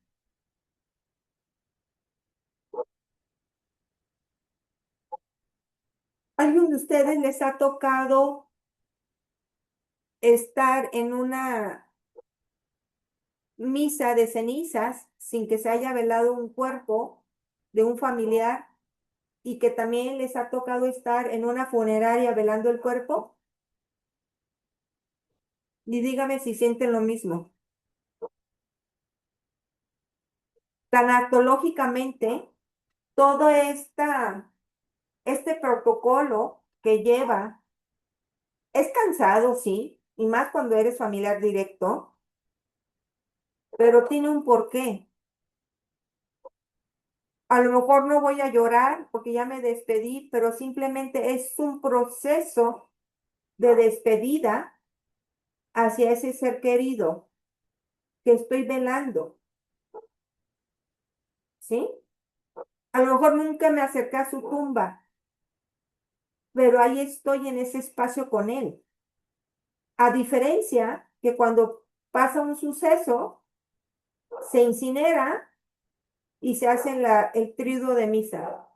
¿A alguien de ustedes les ha tocado estar en una misa de cenizas sin que se haya velado un cuerpo de un familiar y que también les ha tocado estar en una funeraria velando el cuerpo? Y dígame si sienten lo mismo. Tanatológicamente, todo este protocolo que lleva es cansado, sí, y más cuando eres familiar directo, pero tiene un porqué. A lo mejor no voy a llorar porque ya me despedí, pero simplemente es un proceso de despedida hacia ese ser querido que estoy velando, ¿sí? A lo mejor nunca me acerqué a su tumba, pero ahí estoy en ese espacio con él. A diferencia que cuando pasa un suceso, se incinera y se hace el triduo de misa.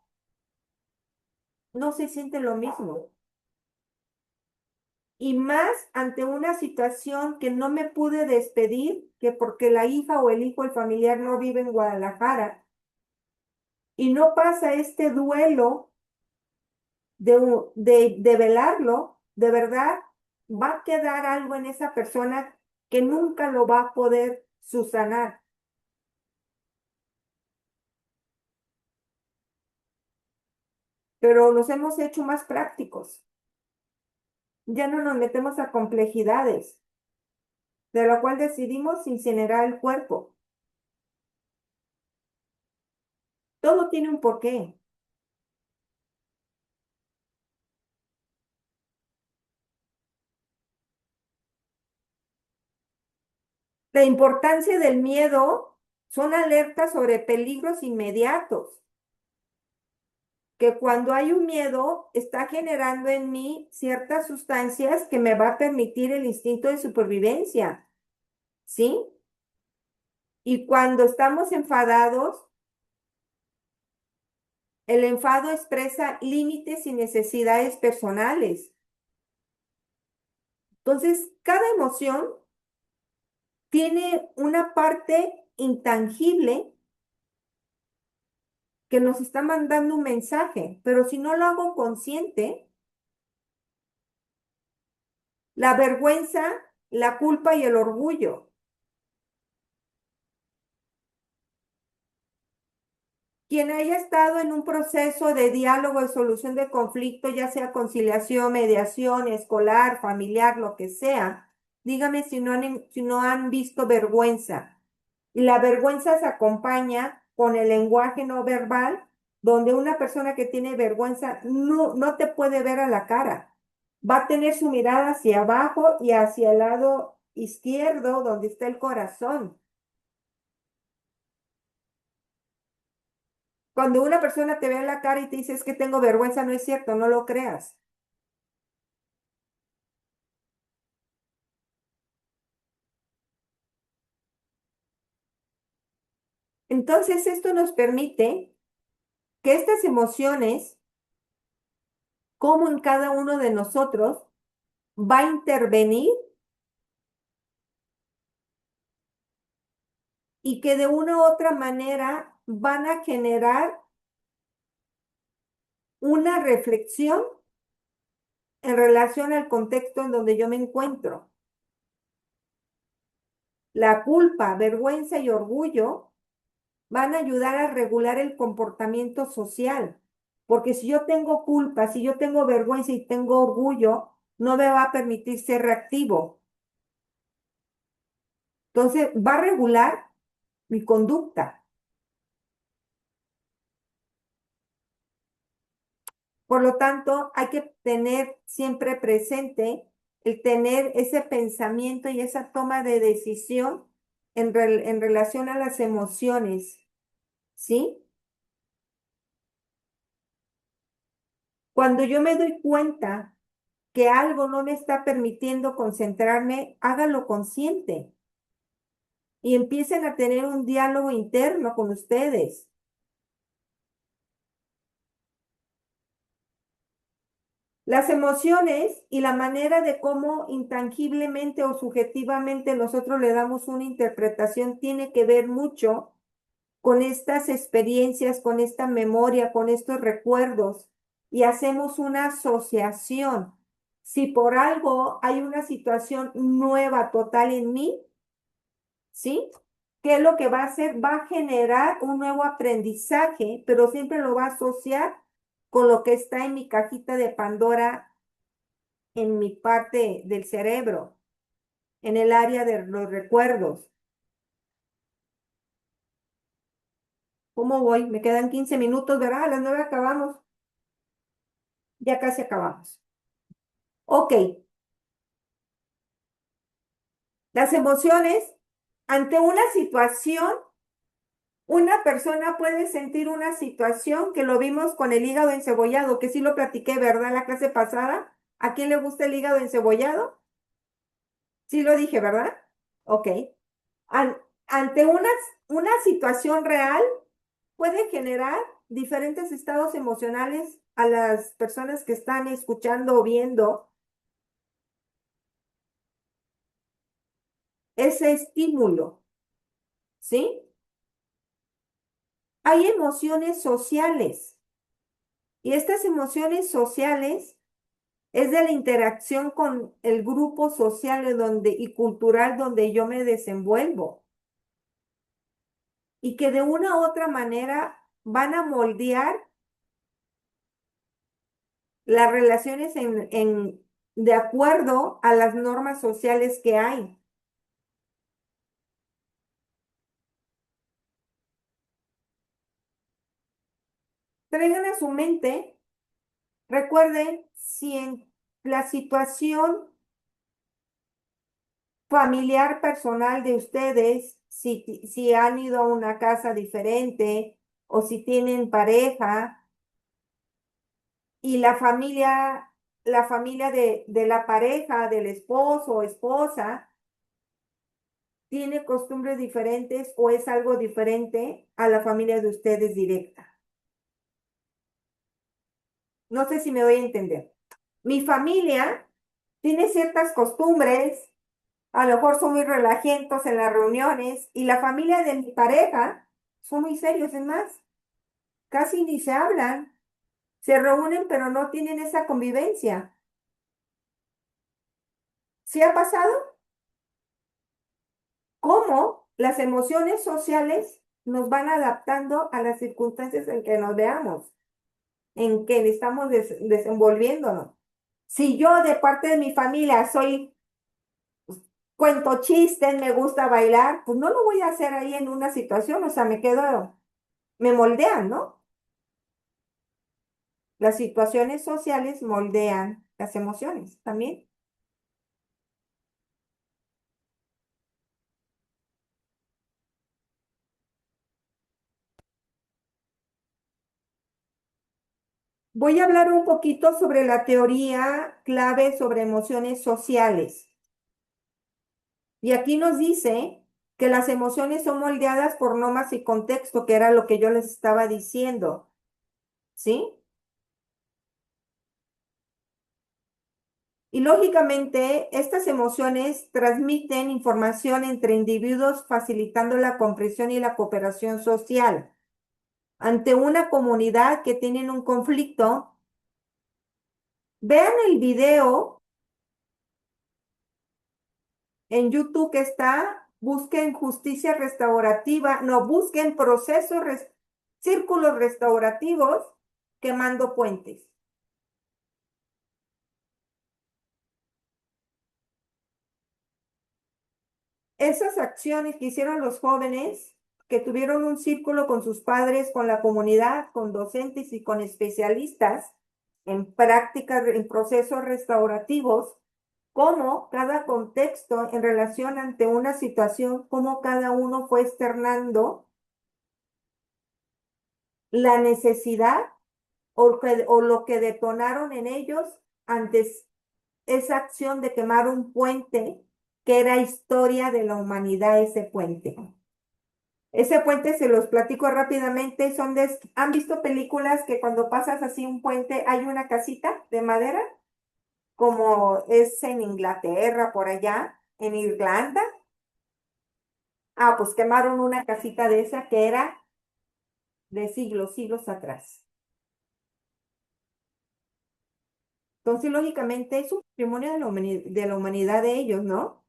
No se siente lo mismo. Y más ante una situación que no me pude despedir, que porque la hija o el hijo, el familiar no vive en Guadalajara, y no pasa este duelo de velarlo, de verdad, va a quedar algo en esa persona que nunca lo va a poder subsanar. Pero los hemos hecho más prácticos. Ya no nos metemos a complejidades, de lo cual decidimos incinerar el cuerpo. Todo tiene un porqué. La importancia del miedo son alertas sobre peligros inmediatos, que cuando hay un miedo está generando en mí ciertas sustancias que me va a permitir el instinto de supervivencia, ¿sí? Y cuando estamos enfadados, el enfado expresa límites y necesidades personales. Entonces, cada emoción tiene una parte intangible que nos está mandando un mensaje, pero si no lo hago consciente, la vergüenza, la culpa y el orgullo. Quien haya estado en un proceso de diálogo y solución de conflicto, ya sea conciliación, mediación, escolar, familiar, lo que sea, dígame si no han visto vergüenza. Y la vergüenza se acompaña con el lenguaje no verbal, donde una persona que tiene vergüenza no te puede ver a la cara. Va a tener su mirada hacia abajo y hacia el lado izquierdo, donde está el corazón. Cuando una persona te ve a la cara y te dice es que tengo vergüenza, no es cierto, no lo creas. Entonces, esto nos permite que estas emociones, como en cada uno de nosotros, va a intervenir y que de una u otra manera van a generar una reflexión en relación al contexto en donde yo me encuentro. La culpa, vergüenza y orgullo van a ayudar a regular el comportamiento social, porque si yo tengo culpa, si yo tengo vergüenza y tengo orgullo, no me va a permitir ser reactivo. Entonces, va a regular mi conducta. Por lo tanto, hay que tener siempre presente el tener ese pensamiento y esa toma de decisión en relación a las emociones, ¿sí? Cuando yo me doy cuenta que algo no me está permitiendo concentrarme, hágalo consciente y empiecen a tener un diálogo interno con ustedes. Las emociones y la manera de cómo intangiblemente o subjetivamente nosotros le damos una interpretación tiene que ver mucho con estas experiencias, con esta memoria, con estos recuerdos y hacemos una asociación. Si por algo hay una situación nueva, total en mí, ¿sí? ¿Qué es lo que va a hacer? Va a generar un nuevo aprendizaje, pero siempre lo va a asociar con lo que está en mi cajita de Pandora, en mi parte del cerebro, en el área de los recuerdos. ¿Cómo voy? Me quedan 15 minutos, ¿verdad? A las 9 acabamos. Ya casi acabamos. Ok, las emociones ante una situación, una persona puede sentir una situación que lo vimos con el hígado encebollado, que sí lo platiqué, ¿verdad? La clase pasada. ¿A quién le gusta el hígado encebollado? Sí lo dije, ¿verdad? Ok. An- ante una situación real, puede generar diferentes estados emocionales a las personas que están escuchando o viendo ese estímulo, ¿sí? Hay emociones sociales y estas emociones sociales es de la interacción con el grupo social y cultural donde yo me desenvuelvo y que de una u otra manera van a moldear las relaciones de acuerdo a las normas sociales que hay. Traigan a su mente, recuerden si en la situación familiar personal de ustedes, si han ido a una casa diferente o si tienen pareja y la familia de la pareja, del esposo o esposa, tiene costumbres diferentes o es algo diferente a la familia de ustedes directa. No sé si me doy a entender. Mi familia tiene ciertas costumbres, a lo mejor son muy relajientos en las reuniones y la familia de mi pareja son muy serios, es más, casi ni se hablan, se reúnen pero no tienen esa convivencia. ¿Sí ha pasado? ¿Cómo las emociones sociales nos van adaptando a las circunstancias en que nos veamos, en que estamos desenvolviéndonos? Si yo de parte de mi familia soy cuento chistes, me gusta bailar, pues no lo voy a hacer ahí en una situación, o sea, me moldean, ¿no? Las situaciones sociales moldean las emociones también. Voy a hablar un poquito sobre la teoría clave sobre emociones sociales. Y aquí nos dice que las emociones son moldeadas por normas y contexto, que era lo que yo les estaba diciendo, ¿sí? Y lógicamente, estas emociones transmiten información entre individuos, facilitando la comprensión y la cooperación social. Ante una comunidad que tienen un conflicto, vean el video en YouTube que está, busquen justicia restaurativa, no, busquen círculos restaurativos quemando puentes. Esas acciones que hicieron los jóvenes, que tuvieron un círculo con sus padres, con la comunidad, con docentes y con especialistas en prácticas, en procesos restaurativos, cómo cada contexto en relación ante una situación, cómo cada uno fue externando la necesidad o lo que detonaron en ellos antes esa acción de quemar un puente que era historia de la humanidad, ese puente. Ese puente se los platico rápidamente, ¿han visto películas que cuando pasas así un puente hay una casita de madera? Como es en Inglaterra, por allá, en Irlanda. Ah, pues quemaron una casita de esa que era de siglos, siglos atrás. Entonces, lógicamente, es un patrimonio de la humanidad de ellos, ¿no?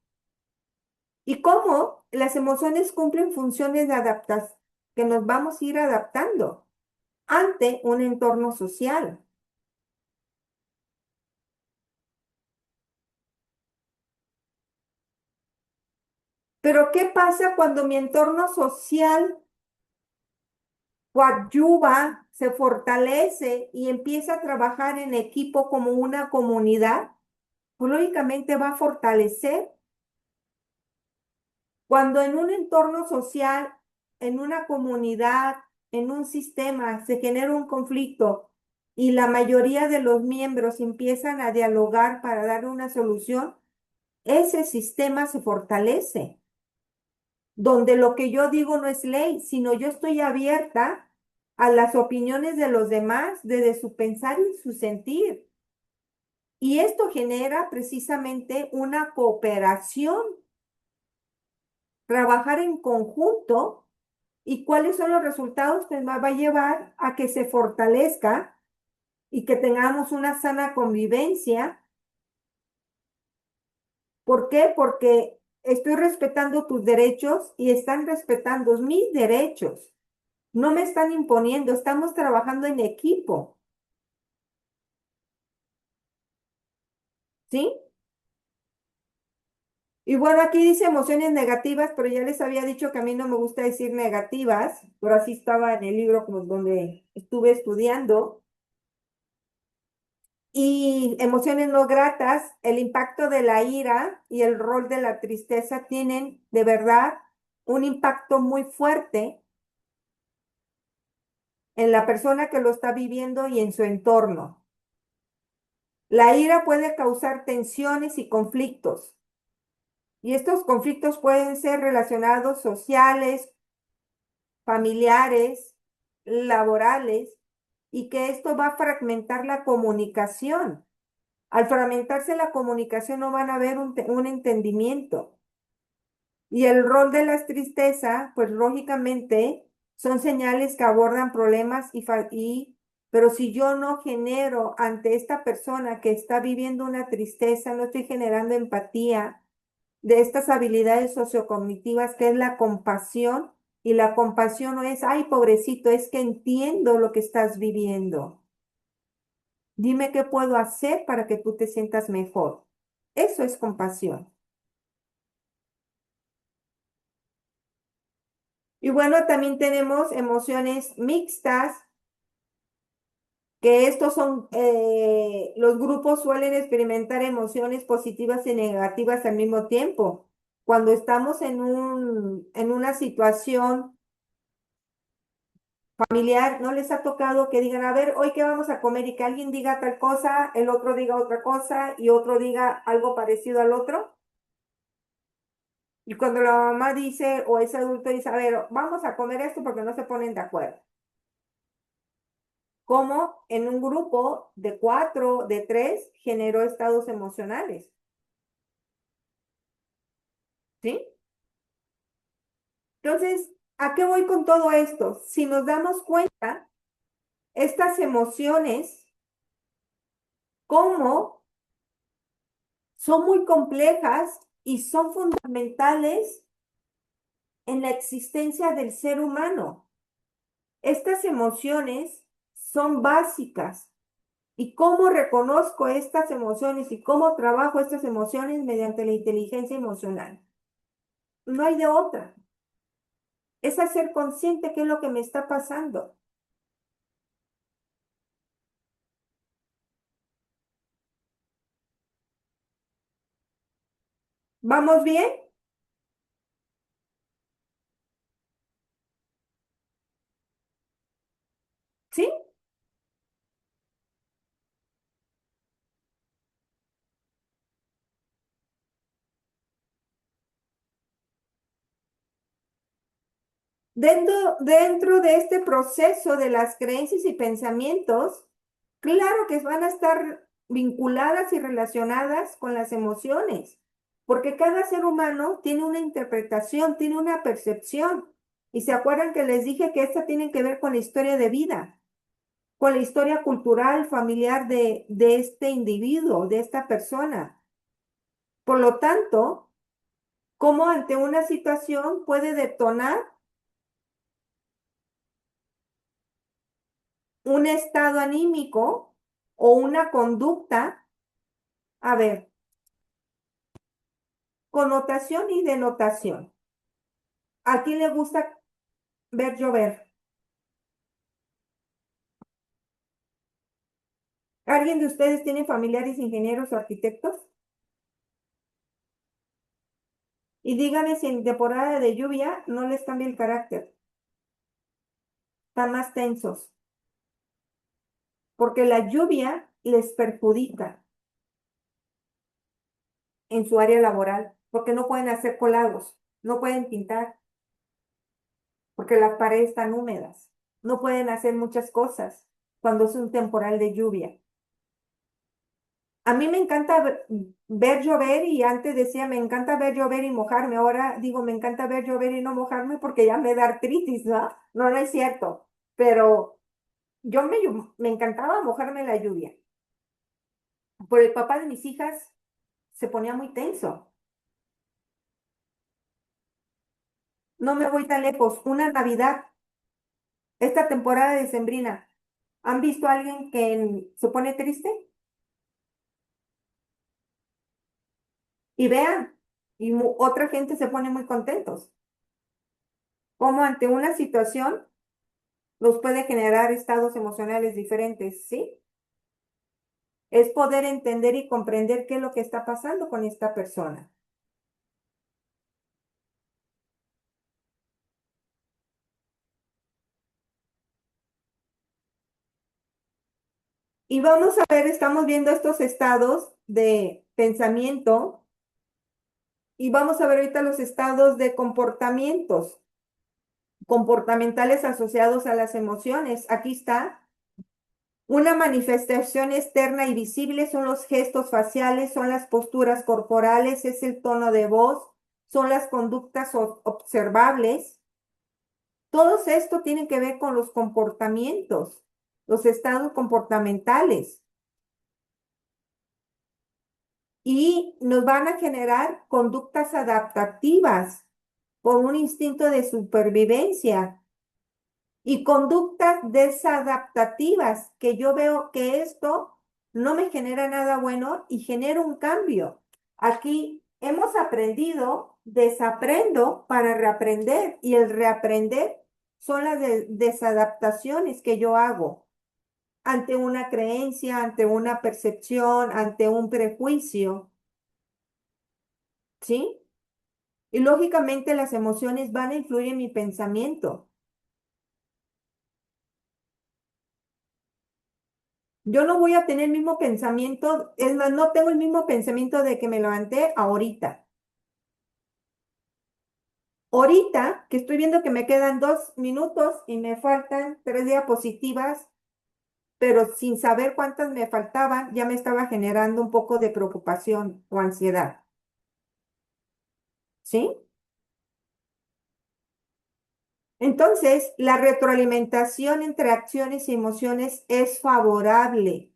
Y cómo las emociones cumplen funciones de adaptación, que nos vamos a ir adaptando ante un entorno social. Pero, ¿qué pasa cuando mi entorno social coadyuva, se fortalece y empieza a trabajar en equipo como una comunidad? Pues lógicamente va a fortalecer. Cuando en un entorno social, en una comunidad, en un sistema se genera un conflicto y la mayoría de los miembros empiezan a dialogar para dar una solución, ese sistema se fortalece, donde lo que yo digo no es ley, sino yo estoy abierta a las opiniones de los demás, desde su pensar y su sentir. Y esto genera precisamente una cooperación, trabajar en conjunto. ¿Y cuáles son los resultados? Pues va a llevar a que se fortalezca y que tengamos una sana convivencia. ¿Por qué? Porque estoy respetando tus derechos y están respetando mis derechos. No me están imponiendo, estamos trabajando en equipo. ¿Sí? Y bueno, aquí dice emociones negativas, pero ya les había dicho que a mí no me gusta decir negativas, pero así estaba en el libro como donde estuve estudiando. Y emociones no gratas, el impacto de la ira y el rol de la tristeza tienen de verdad un impacto muy fuerte en la persona que lo está viviendo y en su entorno. La ira puede causar tensiones y conflictos. Y estos conflictos pueden ser relacionados sociales, familiares, laborales, y que esto va a fragmentar la comunicación. Al fragmentarse la comunicación no van a haber un entendimiento. Y el rol de las tristezas, pues lógicamente son señales que abordan problemas pero si yo no genero ante esta persona que está viviendo una tristeza, no estoy generando empatía de estas habilidades sociocognitivas que es la compasión, y la compasión no es, ay, pobrecito, es que entiendo lo que estás viviendo. Dime qué puedo hacer para que tú te sientas mejor. Eso es compasión. Y bueno, también tenemos emociones mixtas, que estos son, los grupos suelen experimentar emociones positivas y negativas al mismo tiempo. Cuando estamos en una situación familiar, ¿no les ha tocado que digan, a ver, hoy qué vamos a comer? Y que alguien diga tal cosa, el otro diga otra cosa y otro diga algo parecido al otro. Y cuando la mamá dice o ese adulto dice, a ver, vamos a comer esto porque no se ponen de acuerdo. Cómo en un grupo de 4, de 3, generó estados emocionales, ¿sí? Entonces, ¿a qué voy con todo esto? Si nos damos cuenta, estas emociones, cómo son muy complejas y son fundamentales en la existencia del ser humano. Estas emociones son básicas. ¿Y cómo reconozco estas emociones y cómo trabajo estas emociones? Mediante la inteligencia emocional. No hay de otra. Es hacer consciente qué es lo que me está pasando. ¿Vamos bien? ¿Sí? Dentro de este proceso de las creencias y pensamientos, claro que van a estar vinculadas y relacionadas con las emociones, porque cada ser humano tiene una interpretación, tiene una percepción. Y se acuerdan que les dije que esta tiene que ver con la historia de vida, con la historia cultural, familiar de este individuo, de esta persona. Por lo tanto, cómo ante una situación puede detonar un estado anímico o una conducta. A ver, connotación y denotación. ¿A quién le gusta ver llover? ¿Alguien de ustedes tiene familiares ingenieros o arquitectos? Y díganme si en temporada de lluvia no les cambia el carácter. Están más tensos, porque la lluvia les perjudica en su área laboral, porque no pueden hacer colados, no pueden pintar, porque las paredes están húmedas, no pueden hacer muchas cosas cuando es un temporal de lluvia. A mí me encanta ver llover y antes decía, me encanta ver llover y mojarme. Ahora digo, me encanta ver llover y no mojarme porque ya me da artritis, ¿no? No, no es cierto. Pero me encantaba mojarme en la lluvia. Por el papá de mis hijas se ponía muy tenso. No me voy tan lejos. Una Navidad, esta temporada decembrina, ¿han visto a alguien que se pone triste? Y vean, otra gente se pone muy contentos. Como ante una situación nos puede generar estados emocionales diferentes, ¿sí? Es poder entender y comprender qué es lo que está pasando con esta persona. Y vamos a ver, estamos viendo estos estados de pensamiento y vamos a ver ahorita los estados de comportamientos comportamentales asociados a las emociones. Aquí está. Una manifestación externa y visible son los gestos faciales, son las posturas corporales, es el tono de voz, son las conductas observables. Todo esto tiene que ver con los comportamientos, los estados comportamentales y nos van a generar conductas adaptativas por un instinto de supervivencia y conductas desadaptativas, que yo veo que esto no me genera nada bueno y genera un cambio. Aquí hemos aprendido, desaprendo para reaprender y el reaprender son las desadaptaciones que yo hago ante una creencia, ante una percepción, ante un prejuicio, ¿sí? Y lógicamente las emociones van a influir en mi pensamiento. Yo no voy a tener el mismo pensamiento, es más, no tengo el mismo pensamiento de que me levanté ahorita. Ahorita que estoy viendo que me quedan 2 minutos y me faltan 3 diapositivas, pero sin saber cuántas me faltaban, ya me estaba generando un poco de preocupación o ansiedad. ¿Sí? Entonces, la retroalimentación entre acciones y emociones es favorable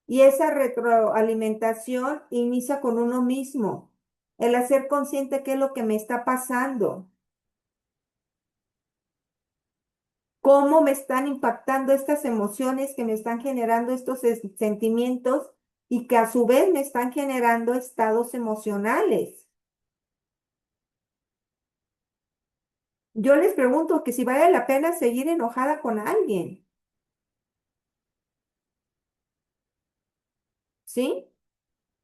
y esa retroalimentación inicia con uno mismo, el hacer consciente qué es lo que me está pasando, cómo me están impactando estas emociones que me están generando estos sentimientos y que a su vez me están generando estados emocionales. Yo les pregunto que si vale la pena seguir enojada con alguien, ¿sí?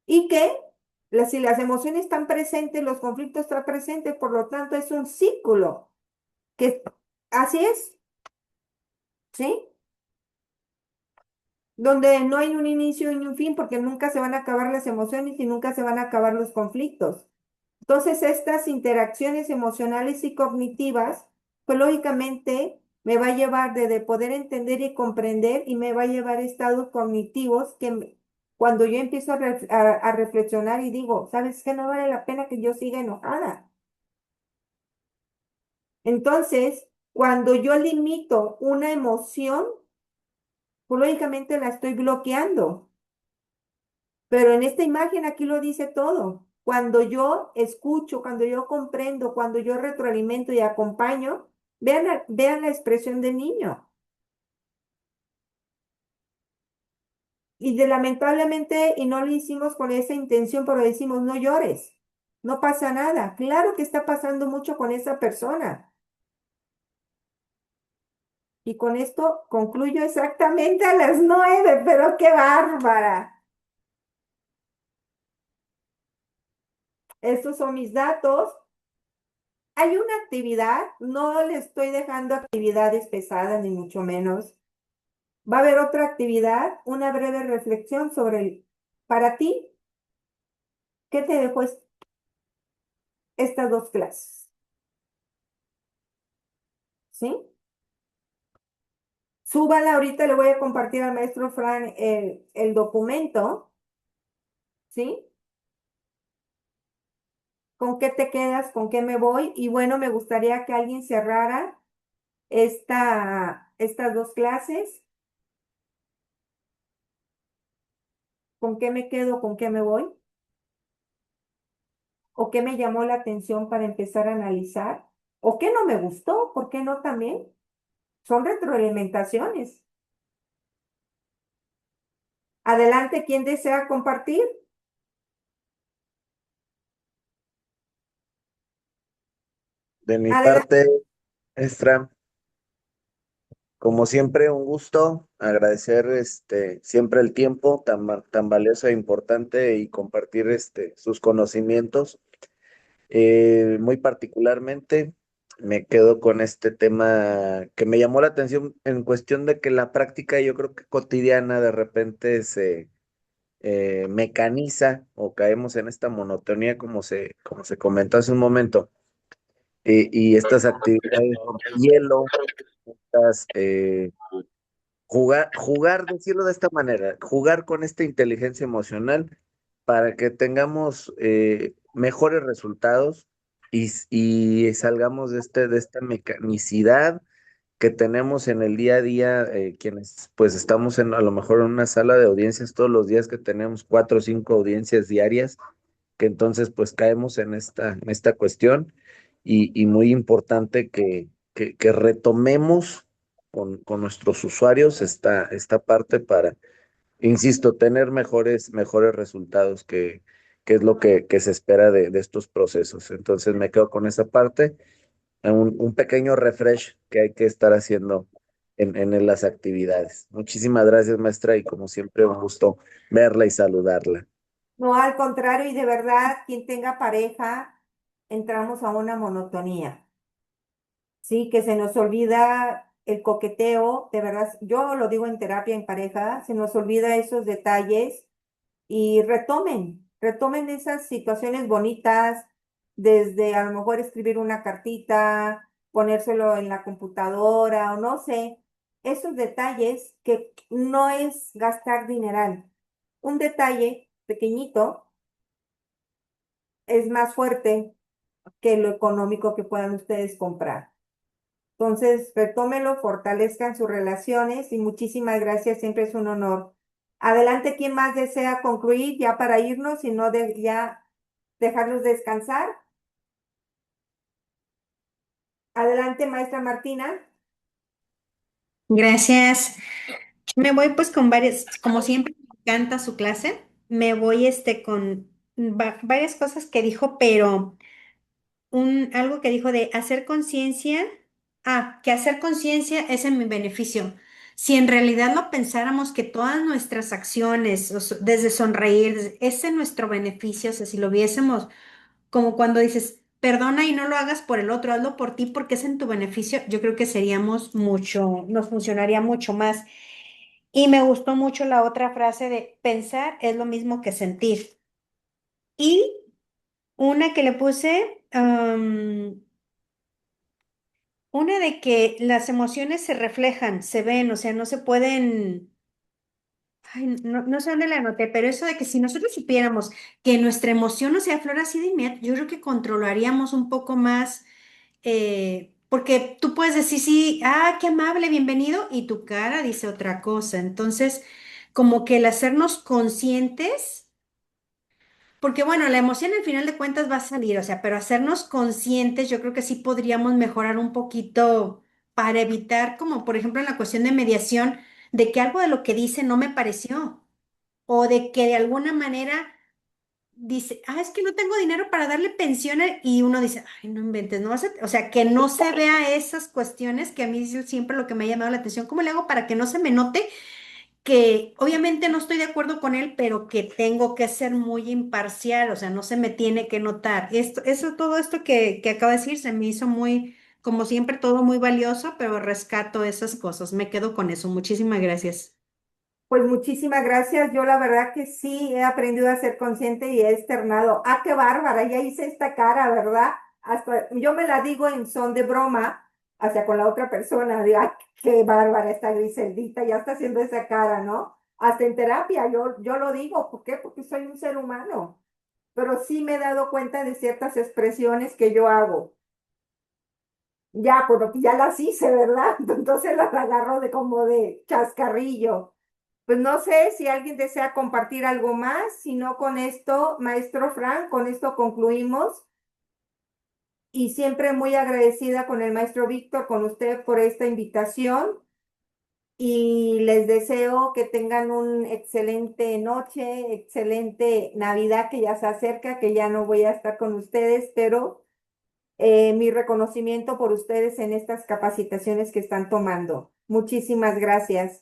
Y que si las emociones están presentes, los conflictos están presentes, por lo tanto es un círculo, que así es, ¿sí? Donde no hay un inicio y un fin, porque nunca se van a acabar las emociones y nunca se van a acabar los conflictos. Entonces, estas interacciones emocionales y cognitivas pues lógicamente me va a llevar de poder entender y comprender y me va a llevar a estados cognitivos cuando yo empiezo a reflexionar y digo, ¿sabes qué? No vale la pena que yo siga enojada. Entonces, cuando yo limito una emoción, pues lógicamente la estoy bloqueando. Pero en esta imagen aquí lo dice todo. Cuando yo escucho, cuando yo comprendo, cuando yo retroalimento y acompaño, vean la expresión del niño. Y lamentablemente, y no lo hicimos con esa intención, pero decimos, no llores, no pasa nada. Claro que está pasando mucho con esa persona. Y con esto concluyo exactamente a las 9, pero qué bárbara. Estos son mis datos. Hay una actividad, no le estoy dejando actividades pesadas, ni mucho menos. Va a haber otra actividad, una breve reflexión sobre para ti, ¿qué te dejó estas dos clases? ¿Sí? Súbala, ahorita le voy a compartir al maestro Fran el documento, ¿sí? ¿Con qué te quedas? ¿Con qué me voy? Y bueno, me gustaría que alguien cerrara estas dos clases. ¿Con qué me quedo? ¿Con qué me voy? ¿O qué me llamó la atención para empezar a analizar? ¿O qué no me gustó? ¿Por qué no también? Son retroalimentaciones. Adelante, ¿quién desea compartir? De mi Adelante. parte, maestra, como siempre, un gusto agradecer siempre el tiempo tan valioso e importante y compartir sus conocimientos. Muy particularmente me quedo con este tema que me llamó la atención en cuestión de que la práctica yo creo que cotidiana de repente se mecaniza o caemos en esta monotonía como se comentó hace un momento. Y estas actividades como hielo, estas, decirlo de esta manera, jugar con esta inteligencia emocional para que tengamos mejores resultados y salgamos de esta mecanicidad que tenemos en el día a día, quienes pues estamos a lo mejor en una sala de audiencias todos los días que tenemos 4 o 5 audiencias diarias, que entonces pues caemos en esta cuestión y muy importante que retomemos con nuestros usuarios esta parte para, insisto, tener mejores resultados que es lo que se espera de estos procesos. Entonces me quedo con esa parte, un pequeño refresh que hay que estar haciendo en las actividades. Muchísimas gracias, maestra, y como siempre, un gusto verla y saludarla. No, al contrario, y de verdad, quien tenga pareja, entramos a una monotonía. Sí, que se nos olvida el coqueteo, de verdad, yo lo digo en terapia en pareja, se nos olvida esos detalles y retomen esas situaciones bonitas, desde a lo mejor escribir una cartita, ponérselo en la computadora o no sé, esos detalles que no es gastar dineral. Un detalle pequeñito es más fuerte que lo económico que puedan ustedes comprar. Entonces, retómelo, fortalezcan sus relaciones y muchísimas gracias, siempre es un honor. Adelante, ¿quién más desea concluir ya para irnos y no ya dejarlos descansar? Adelante, maestra Martina. Gracias. Me voy pues con varias, como siempre, me encanta su clase. Me voy con varias cosas que dijo, pero algo que dijo de hacer conciencia, que hacer conciencia es en mi beneficio. Si en realidad lo pensáramos que todas nuestras acciones, desde sonreír, es en nuestro beneficio, o sea, si lo viésemos como cuando dices, perdona y no lo hagas por el otro, hazlo por ti porque es en tu beneficio, yo creo que seríamos mucho, nos funcionaría mucho más. Y me gustó mucho la otra frase de pensar es lo mismo que sentir. Y una que le puse, Una de que las emociones se reflejan, se ven, o sea, no se pueden, ay, no sé dónde la anoté, pero eso de que si nosotros supiéramos que nuestra emoción no se aflora así de inmediato, yo creo que controlaríamos un poco más, porque tú puedes decir, sí, ah, qué amable, bienvenido, y tu cara dice otra cosa. Entonces, como que el hacernos conscientes. Porque bueno, la emoción al final de cuentas va a salir, o sea, pero hacernos conscientes, yo creo que sí podríamos mejorar un poquito para evitar, como por ejemplo en la cuestión de mediación, de que algo de lo que dice no me pareció, o de que de alguna manera dice, ah, es que no tengo dinero para darle pensión, y uno dice, ay, no inventes, no vas a, o sea, que no se vea esas cuestiones que a mí es siempre lo que me ha llamado la atención, ¿cómo le hago para que no se me note? Que obviamente no estoy de acuerdo con él, pero que tengo que ser muy imparcial, o sea, no se me tiene que notar. Todo esto que acabo de decir se me hizo muy, como siempre, todo muy valioso, pero rescato esas cosas. Me quedo con eso. Muchísimas gracias. Pues muchísimas gracias. Yo la verdad que sí he aprendido a ser consciente y he externado. Ah, qué bárbara, ya hice esta cara, ¿verdad? Hasta yo me la digo en son de broma, hacia con la otra persona. Digo, ay, qué bárbara esta Griseldita, ya está haciendo esa cara, ¿no? Hasta en terapia yo lo digo. ¿Por qué? Porque soy un ser humano. Pero sí me he dado cuenta de ciertas expresiones que yo hago. Ya, porque ya las hice, ¿verdad? Entonces las agarro de como de chascarrillo. Pues no sé si alguien desea compartir algo más, si no con esto, maestro Frank, con esto concluimos y siempre muy agradecida con el maestro Víctor, con usted por esta invitación y les deseo que tengan una excelente noche, excelente Navidad que ya se acerca, que ya no voy a estar con ustedes, pero mi reconocimiento por ustedes en estas capacitaciones que están tomando. Muchísimas gracias.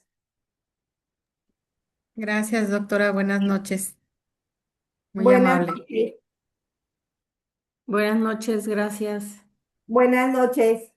Gracias, doctora. Buenas noches. Muy Buenas amable. noches. Buenas noches, gracias. Buenas noches.